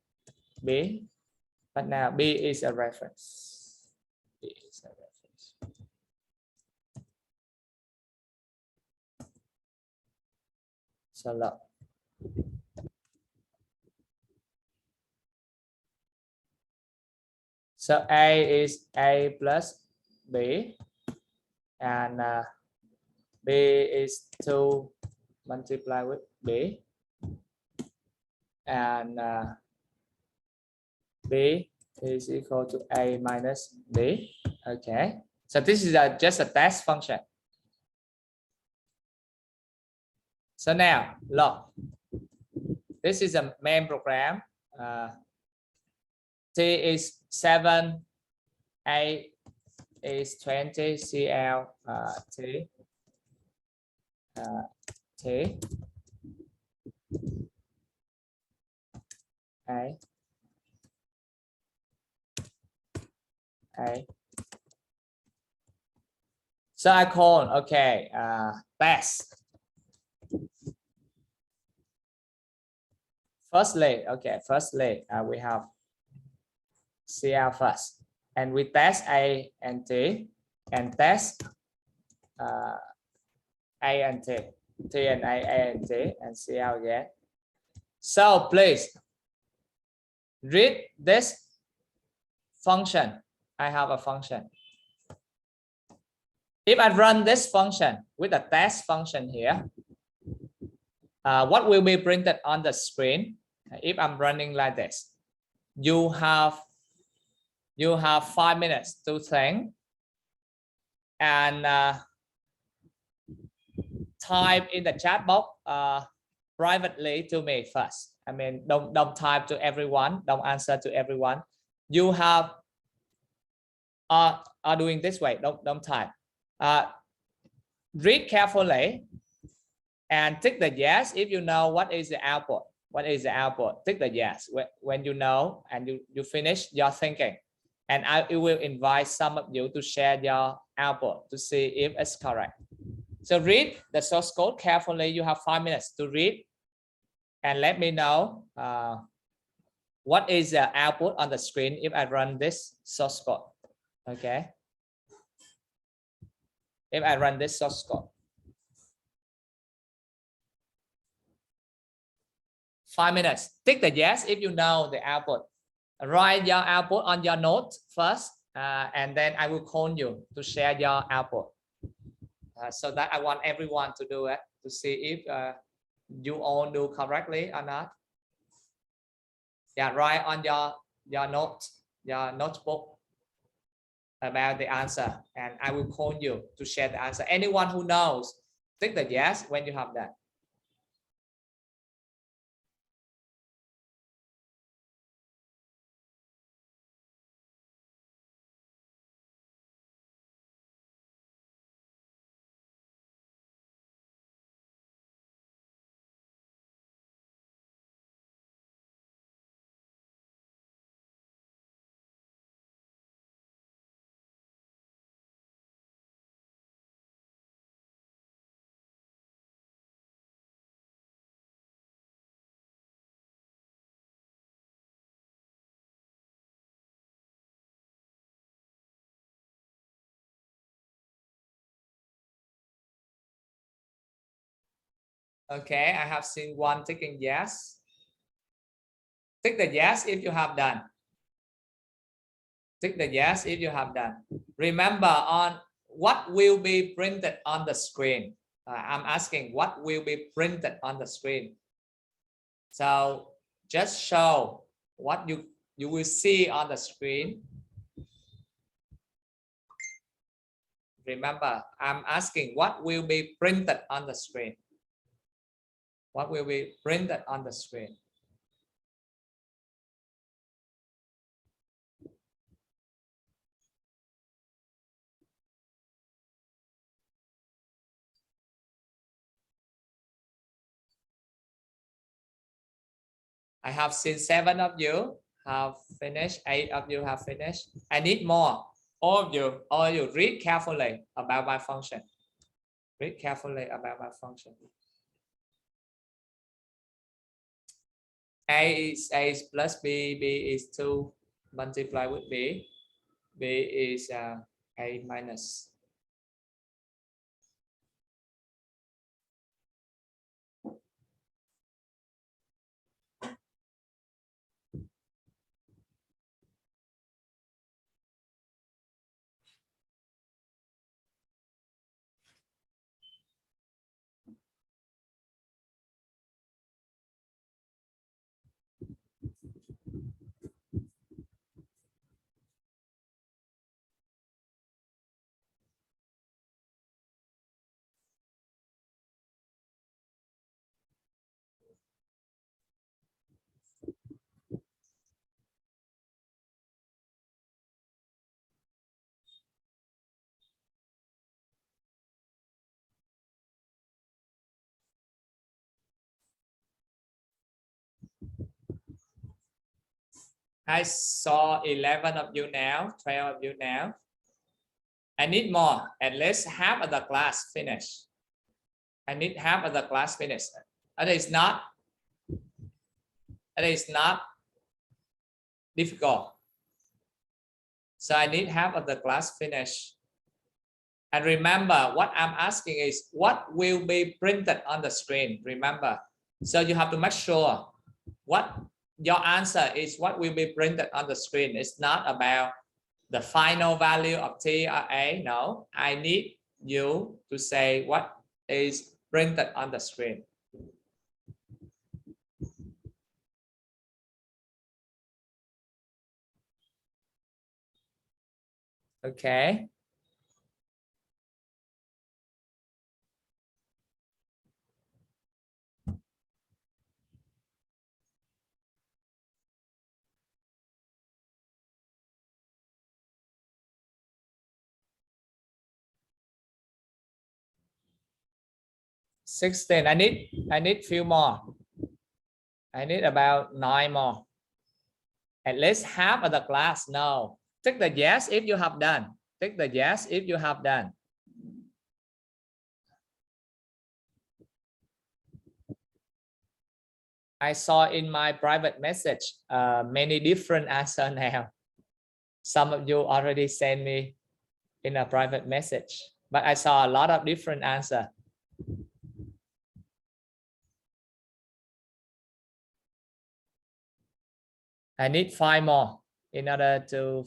B, but now B is a reference. B is a reference. So look. So A is A plus B, and B is 2 multiplied with B, and B is equal to A minus B. Okay, so this is just a test function. So now look, this is a main program. T is 7, A is 20, CL T T A A. So I call, okay, best. Firstly, we have CL first, and we test A and T, and test A and T, T and A and T, and CL again. So please read this function. I have a function. If I run this function with a test function here, what will be printed on the screen? If I'm running like this, you have 5 minutes to think and type in the chat box privately to me first. I mean, don't type to everyone, don't answer to everyone. You have are doing this way, don't type. Read carefully and tick the yes if you know what is the output. What is the output? Tick the yes when you know and you finish your thinking. And I will invite some of you to share your output to see if it's correct. So read the source code carefully. You have 5 minutes to read and let me know what is the output on the screen if I run this source code. Okay. If I run this source code. 5 minutes. Tick the yes if you know the output. Write your output on your note first, and then I will call you to share your output. So that I want everyone to do it to see if you all do correctly or not. Yeah, write on your note, your notebook about the answer, and I will call you to share the answer. Anyone who knows, tick the yes when you have that. Okay, I have seen one ticking yes. Tick the yes if you have done. Tick the yes if you have done. Remember on what will be printed on the screen. I'm asking what will be printed on the screen. So just show what you will see on the screen. Remember, I'm asking what will be printed on the screen. What will be printed on the screen? I have seen 7 of you have finished, 8 of you have finished. I need more. All of you read carefully about my function. Read carefully about my function. A is plus B, B is 2 multiplied with B. B is A minus. I saw 11 of you now, 12 of you now. I need more, at least half of the class finished. I need half of the class finished. It is not difficult. So I need half of the class finished. And remember, what I'm asking is what will be printed on the screen. Remember, so you have to make sure what your answer is what will be printed on the screen. It's not about the final value of T or A. No, I need you to say what is printed on the screen. Okay. 16. I need few more. I need about 9 more. At least half of the class. No. Tick the yes if you have done. Tick the yes if you have done. I saw in my private message many different answers now. Some of you already sent me in a private message, but I saw a lot of different answers. I need 5 more in order to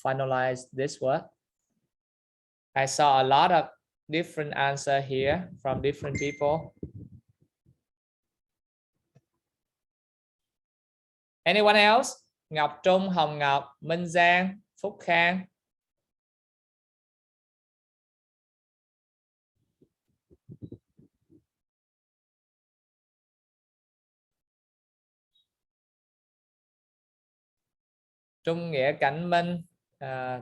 finalize this work. I saw a lot of different answers here from different people. Anyone else? Ngọc Trung, Hồng Ngọc, Minh Giang, Phúc Khang. Trung Nghĩa, Cảnh Minh,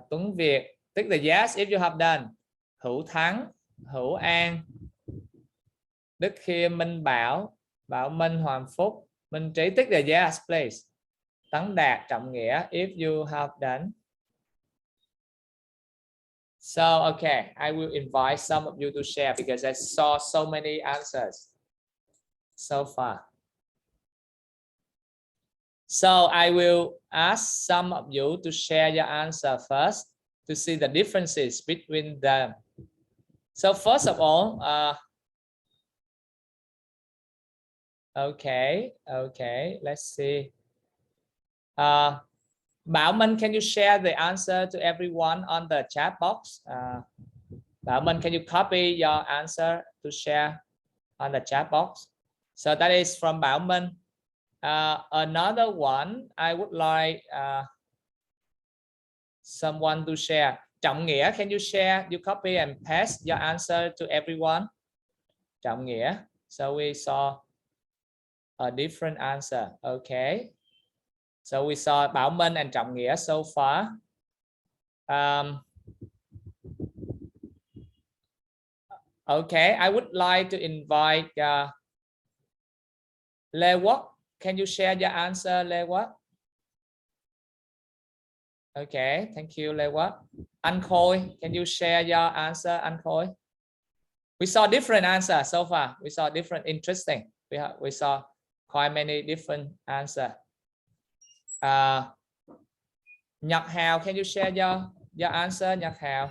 Tuấn Việt. Tick the yes if you have done. Hữu Thắng, Hữu An, Đức Khiêm, Minh Bảo, Bảo Minh, Hoàng Phúc, Minh Trí. Tick the yes please. Tấn Đạt, Trọng Nghĩa, if you have done. So, okay, I will invite some of you to share because I saw so many answers so far. So I will ask some of you to share your answer first to see the differences between them. So first of all, okay, let's see. Bảo Minh, can you share the answer to everyone on the chat box? Bảo Minh, can you copy your answer to share on the chat box? So that is from Bảo Minh. Another one, I would like someone to share. Trọng Nghĩa, can you share? You copy and paste your answer to everyone. Trọng Nghĩa. So we saw a different answer. Okay. So we saw Bảo Minh and Trọng Nghĩa so far. Okay, I would like to invite Lê Quốc. Can you share your answer, Lê Quốc? Okay, thank you, Lê Quốc. Anh Khôi, can you share your answer, Anh Khôi? We saw different answers so far. We saw different, interesting. We saw quite many different answers. Nhật Hào, can you share your answer, Nhật Hào?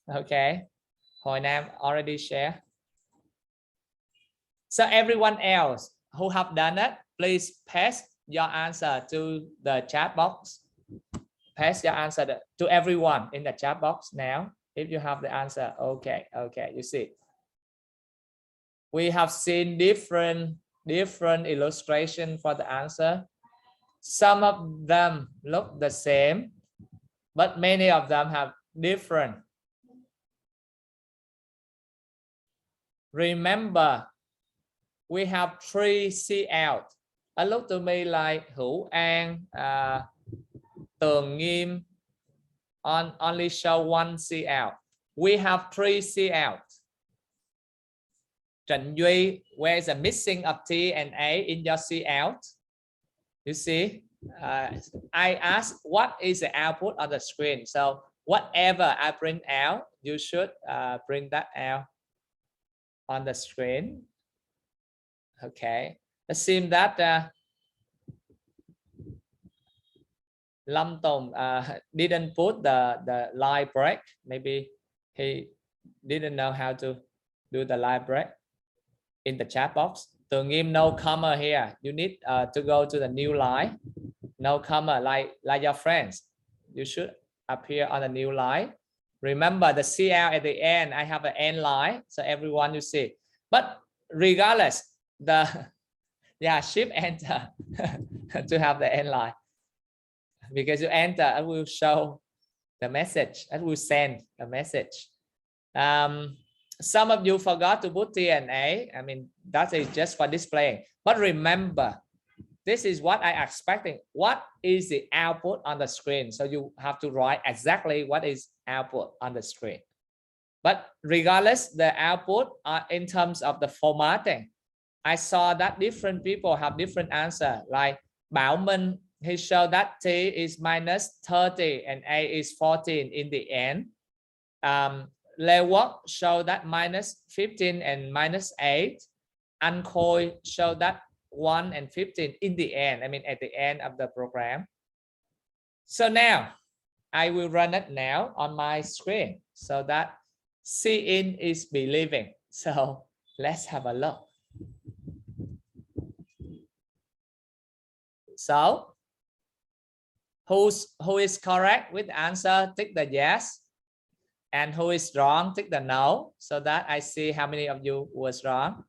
Okay, Hồi Nam already shared. So everyone else who have done it, please paste your answer to the chat box. Paste your answer to everyone in the chat box now. If you have the answer, okay, you see. We have seen different illustration for the answer. Some of them look the same, but many of them have different. Remember, we have 3 C out. It looked to me like Hữu An, Tường Nghiêm only show 1 C out. We have 3 C out. Trịnh Duy, where is the missing of T and A in your C out? You see, I asked what is the output on the screen. So whatever I print out, you should print that out on the screen. Okay, it seems that Lâm Tùng didn't put the line break. Maybe he didn't know how to do the line break in the chat box. Tường Nghiêm, no comma here. You need to go to the new line. No comma, like your friends. You should appear on a new line. Remember the CL at the end. I have an end line, so everyone you see. But regardless, shift enter to have the end line, because you enter, it will show the message. It will send a message. Some of you forgot to put T and A. I mean, that is just for displaying. But remember, this is what I expecting. What is the output on the screen? So you have to write exactly what is output on the screen. But regardless the output in terms of the formatting, I saw that different people have different answer. Like Bảo Minh, he showed that T is minus 30 and A is 14 in the end. Lê Quốc showed that minus 15 and minus 8. Anh Khôi showed that 1 and 15 in the end. I mean at the end of the program. So now I will run it now on my screen so that seeing is believing. So let's have a look. So who is correct with the answer, tick the yes. And who is wrong, tick the no, so that I see how many of you was wrong.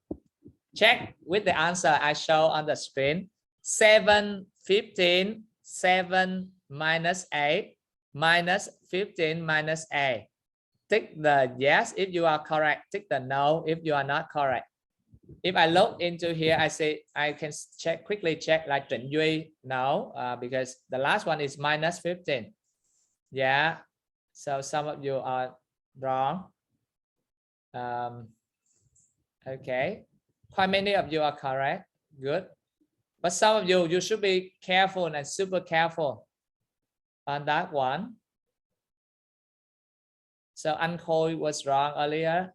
Check with the answer I show on the screen. 7, 15, 7 minus 8, minus 15 minus A. Tick the yes if you are correct, tick the no if you are not correct. If I look into here, I say I can quickly check like Trịnh Duy, no, because the last one is minus 15. Yeah, so some of you are wrong. Okay, quite many of you are correct. Good, but some of you should be careful and super careful on that one. So Anh Khôi was wrong earlier.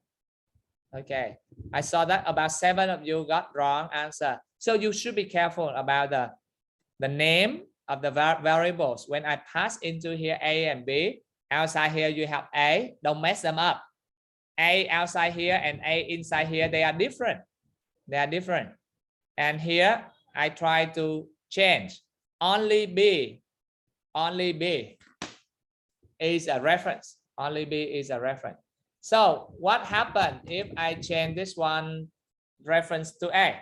Okay, I saw that about 7 of you got wrong answer. So you should be careful about the name of the variables. When I pass into here A and B, outside here you have A, don't mess them up. A outside here and A inside here, they are different. They are different. And here I try to change. Only B is a reference. Only B is a reference. So what happened if I change this one reference to A?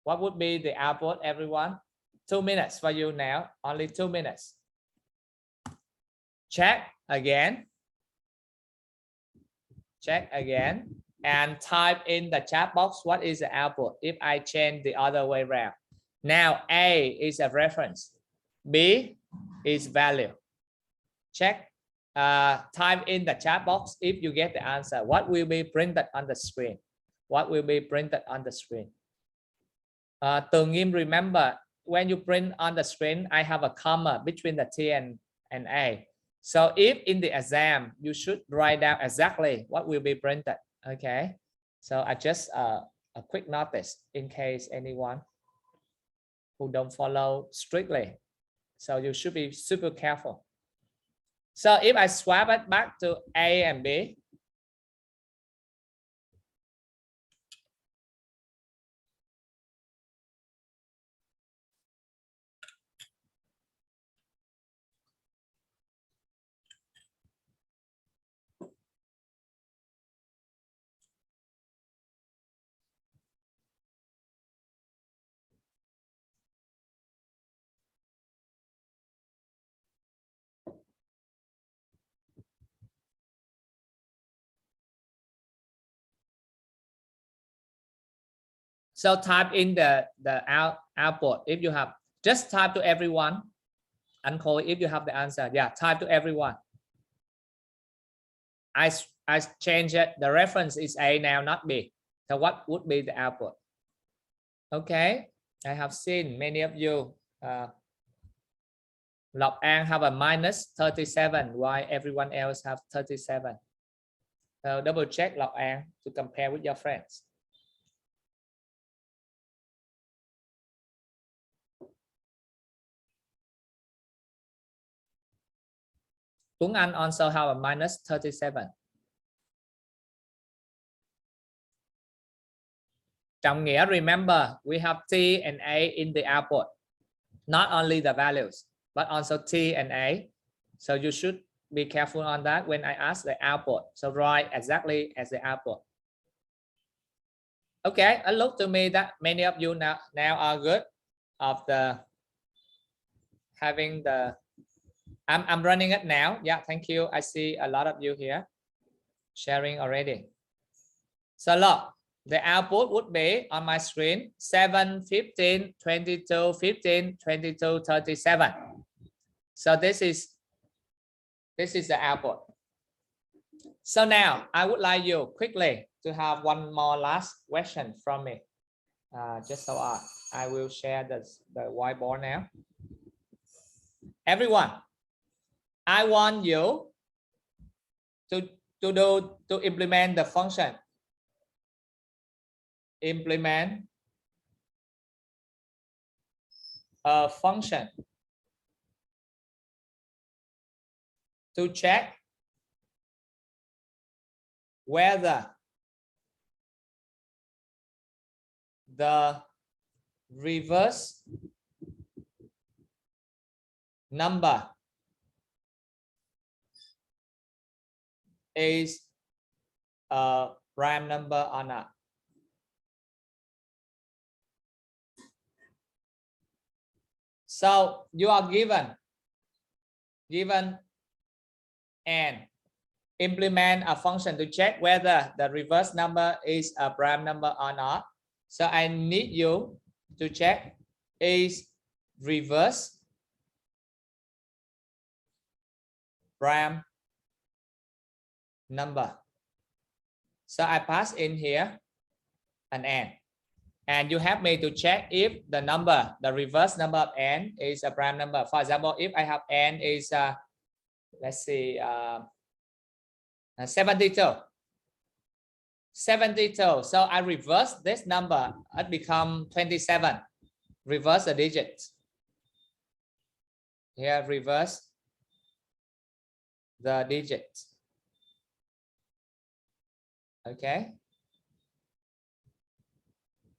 What would be the output, everyone? 2 minutes for you now, only 2 minutes. Check again. Check again and type in the chat box what is the output if I change the other way around. Now A is a reference, B is value. Check. Type in the chat box if you get the answer. What will be printed on the screen? What will be printed on the screen? Tường Nghiêm, remember when you print on the screen, I have a comma between the T and A. So if in the exam, you should write down exactly what will be printed. Okay. So I just a quick notice in case anyone who don't follow strictly. So you should be super careful. So if I swap it back to A and B, so type in the output. If you have, just type to everyone. And call if you have the answer. Yeah, type to everyone. I change it. The reference is A now, not B. So what would be the output? Okay, I have seen many of you. Lộc An have a minus 37, while everyone else have 37. So double check Lộc An to compare with your friends. Tuấn Anh also have a minus 37. Trọng Nghĩa, remember we have T and A in the output. Not only the values, but also T and A. So you should be careful on that when I ask the output. So write exactly as the output. Okay, it looks to me that many of you now are good of the having the I'm running it now. Yeah, thank you. I see a lot of you here sharing already. So look, the output would be on my screen 7, 15, 22, 15, 22, 37. So this is the output. So now I would like you quickly to have one more last question from me. Just so I will share the whiteboard now. Everyone, I want you to implement the function. Implement a function to check whether the reverse number is a prime number or not. So you are given and implement a function to check whether the reverse number is a prime number or not. So I need you to check is reverse prime number. So I pass in here an n, and you have me to check if the number, the reverse number of n is a prime number. For example, if I have n is let's see 72. So I reverse this number, it become 27. Reverse the digits. Here reverse the digits. Okay.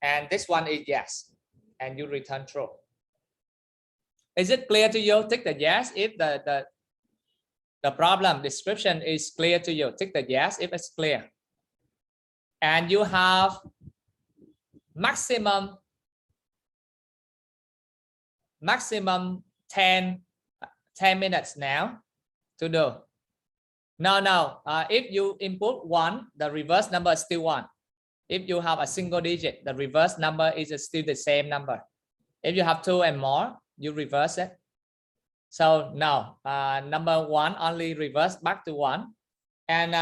And this one is yes, and you return true. Is it clear to you? Tick the yes if the problem description is clear to you. Tick the yes if it's clear. And you have maximum 10 minutes now to do. No. If you input 1, the reverse number is still 1. If you have a single digit, the reverse number is still the same number. If you have 2 and more, you reverse it. So now number 1 only reverse back to 1, and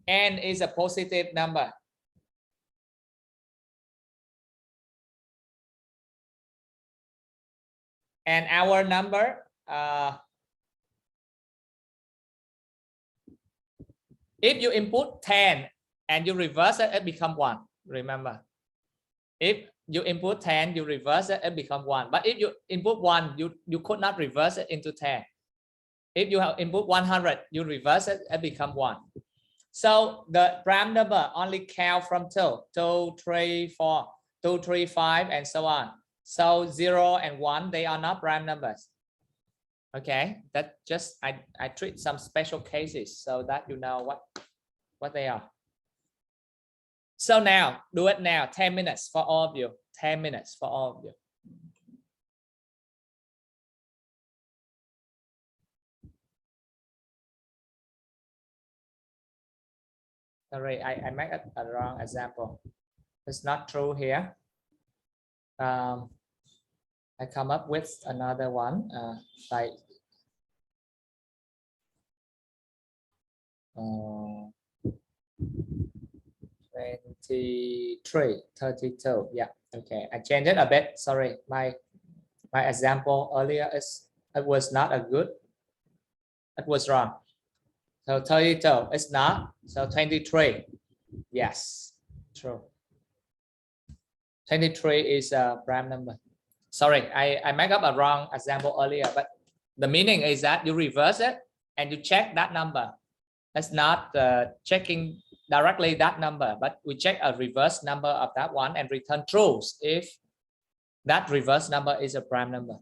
n is a positive number. And our number if you input 10 and you reverse it, it becomes 1. Remember, if you input 10, you reverse it, it becomes 1. But if you input 1, you could not reverse it into 10. If you have input 100, you reverse it, it becomes 1. So the prime number only count from 2, 3, 4, 2, 3, 5, and so on. So 0 and 1, they are not prime numbers. Okay, that just I treat some special cases so that you know what they are. So now do it now. 10 minutes for all of you. 10 minutes for all of you. Sorry, I make a wrong example. It's not true here. I come up with another one like 23, 32. Yeah, okay. I changed it a bit. Sorry, my example earlier it was not a good. It was wrong. So 32 is not. So 23. Yes, true. 23 is a prime number. Sorry, I make up a wrong example earlier, but the meaning is that you reverse it and you check that number. That's not checking directly that number, but we check a reverse number of that one and return true if that reverse number is a prime number.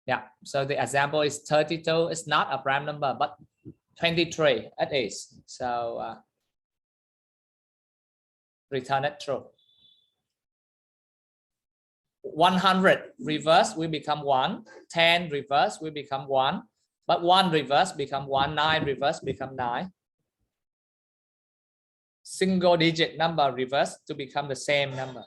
Yeah, so the example is 32 is not a prime number, but 23 it is. So return it true. 100 reverse will become 1, 10 reverse will become 1, but 1 reverse become 1, 9 reverse become 9. Single digit number reverse to become the same number.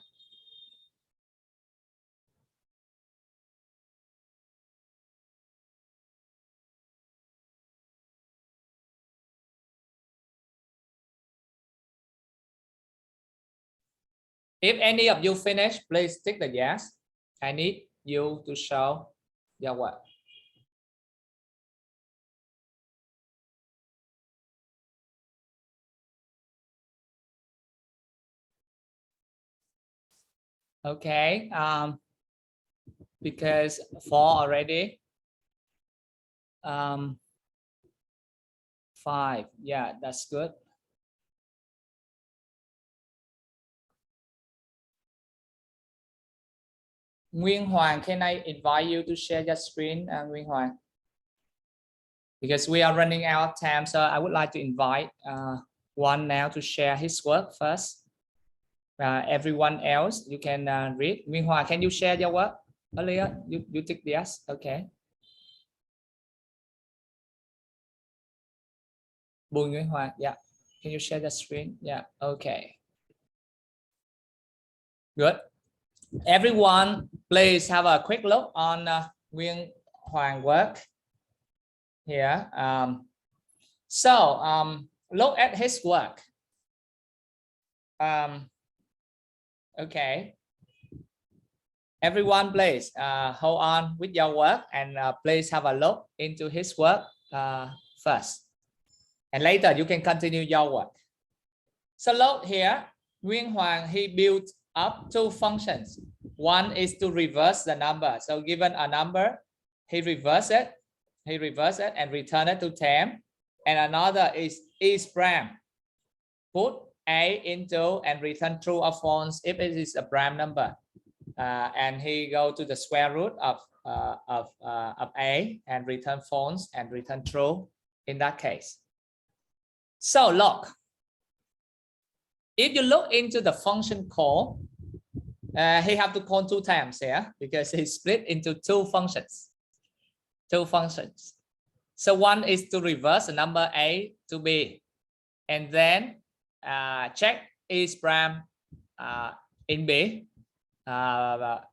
If any of you finish, please tick the yes. I need you to show your work. Okay, because 4 already. 5, yeah, that's good. Nguyên Hoàng, can I invite you to share your screen, Nguyên Hoàng? Because we are running out of time, so I would like to invite one now to share his work first. Everyone else, you can read. Nguyên Hoàng, can you share your work earlier? You tick yes, okay. Bùi Nguyễn Hoàng, yeah. Can you share the screen? Yeah, okay. Good. Everyone, please have a quick look on Nguyên Hoàng work here. Look at his work. Okay. Everyone, please hold on with your work and please have a look into his work first. And later you can continue your work. So look here, Nguyên Hoàng, he built up 2 functions. One is to reverse the number. So given a number, he reverse it and return it to 10. And another is isPrime. Put A into and return true or false if it is a prime number. And he go to the square root of A and return false and return true in that case. So look, if you look into the function call, he have to call 2 times here because he split into 2 functions. 2 functions. So one is to reverse the number A to B, and then check isPrime in B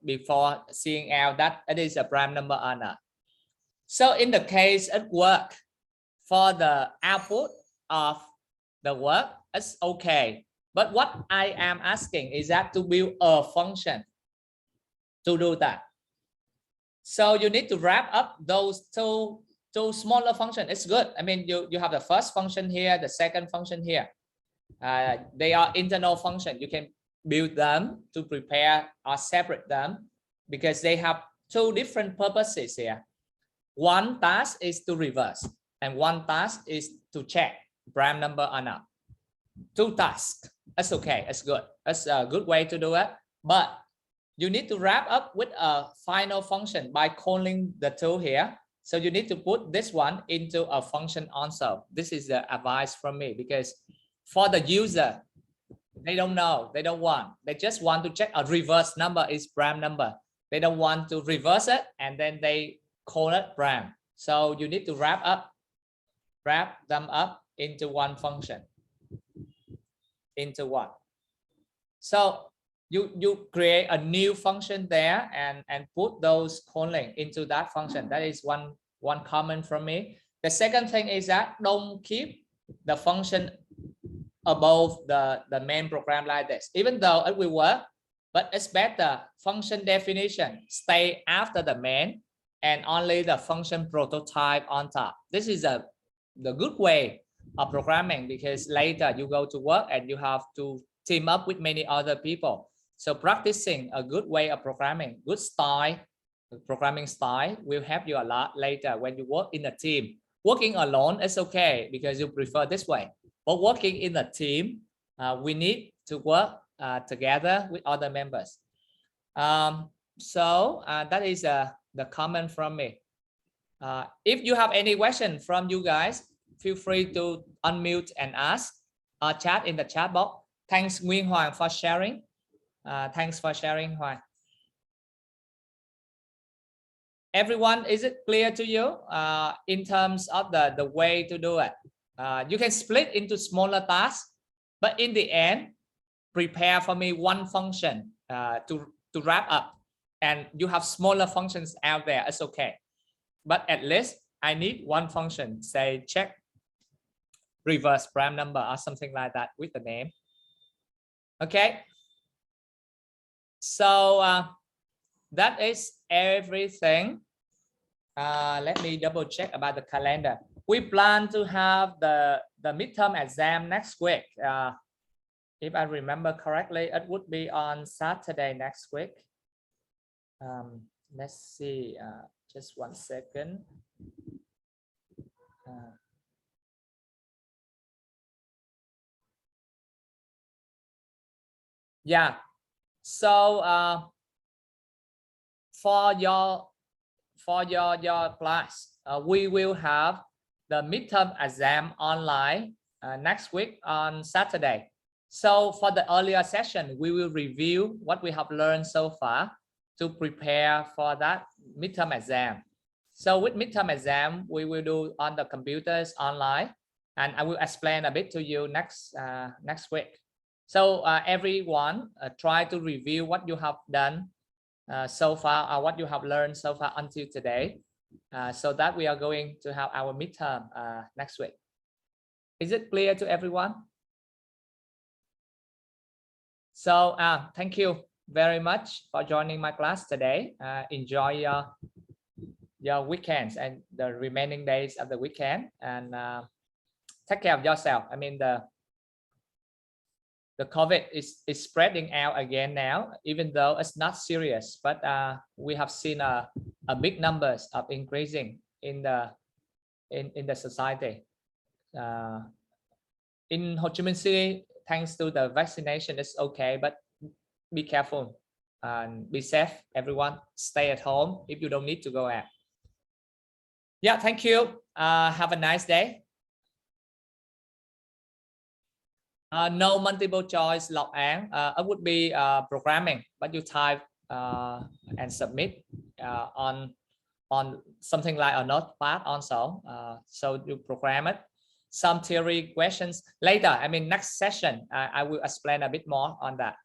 before seeing out that it is a prime number or not. So in the case it work for the output of the work, it's okay. But what I am asking is that to build a function to do that. So you need to wrap up those two smaller functions. It's good. I mean, you have the first function here, the second function here. They are internal function. You can build them to prepare or separate them because they have 2 different purposes here. One task is to reverse and one task is to check prime number or not. 2 tasks. That's okay. That's good. That's a good way to do it. But you need to wrap up with a final function by calling the 2 here. So you need to put this one into a function also. This is the advice from me because for the user, they don't know. They don't want. They just want to check a reverse number is prime number. They don't want to reverse it and then they call it prime. So you need to wrap them up into one function. Into one. So you create a new function there and put those calling into that function. That is one comment from me. The second thing is that don't keep the function above the main program like this. Even though it will work, but it's better function definition stay after the main and only the function prototype on top. This is the good way of programming because later you go to work and you have to team up with many other people. So practicing a good way of programming, good style, programming style will help you a lot later when you work in a team. Working alone is okay because you prefer this way. But working in a team, we need to work together with other members. That is the comment from me. If you have any question from you guys, feel free to unmute and ask or chat in the chat box. Thanks Nguyên Hoàng for sharing. Thanks for sharing, Hoàng. Everyone, is it clear to you in terms of the way to do it? You can split into smaller tasks, but in the end, prepare for me one function to wrap up. And you have smaller functions out there, it's okay. But at least I need one function, say check reverse prime number or something like that with the name. Okay. So that is everything. Let me double check about the calendar. We plan to have the midterm exam next week. If I remember correctly, it would be on Saturday next week. Let's see, just 1 second. Yeah, so for your class, we will have the midterm exam online next week on Saturday. So for the earlier session, we will review what we have learned so far to prepare for that midterm exam. So with midterm exam, we will do on the computers online, and I will explain a bit to you next week. So everyone try to review what you have done so far, or what you have learned so far until today, so that we are going to have our midterm next week. Is it clear to everyone? So thank you very much for joining my class today. Enjoy your weekends and the remaining days of the weekend, and take care of yourself. I mean, the COVID is spreading out again now, even though it's not serious, but we have seen a big numbers of increasing in the society. In Ho Chi Minh City, thanks to the vaccination, it's okay, but be careful and be safe. Everyone, stay at home if you don't need to go out. Yeah, thank you. Have a nice day. No multiple choice log án. It would be programming, but you type and submit on something like a notepad also. So you program it. Some theory questions later. I mean, next session, I will explain a bit more on that.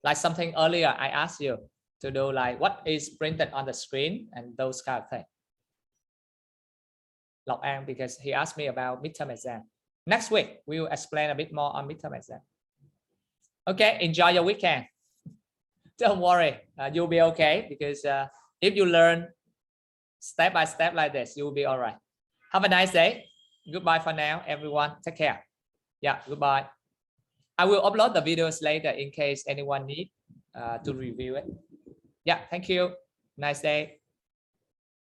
Like something earlier, I asked you to do like what is printed on the screen and those kind of things. Log án, because he asked me about midterm exam. Next week, we will explain a bit more on midterm exam. Okay, enjoy your weekend. Don't worry, you'll be okay, because if you learn step by step like this, you will be all right. Have a nice day. Goodbye for now, everyone. Take care. Yeah, goodbye. I will upload the videos later in case anyone needs to review it. Yeah, thank you. Nice day.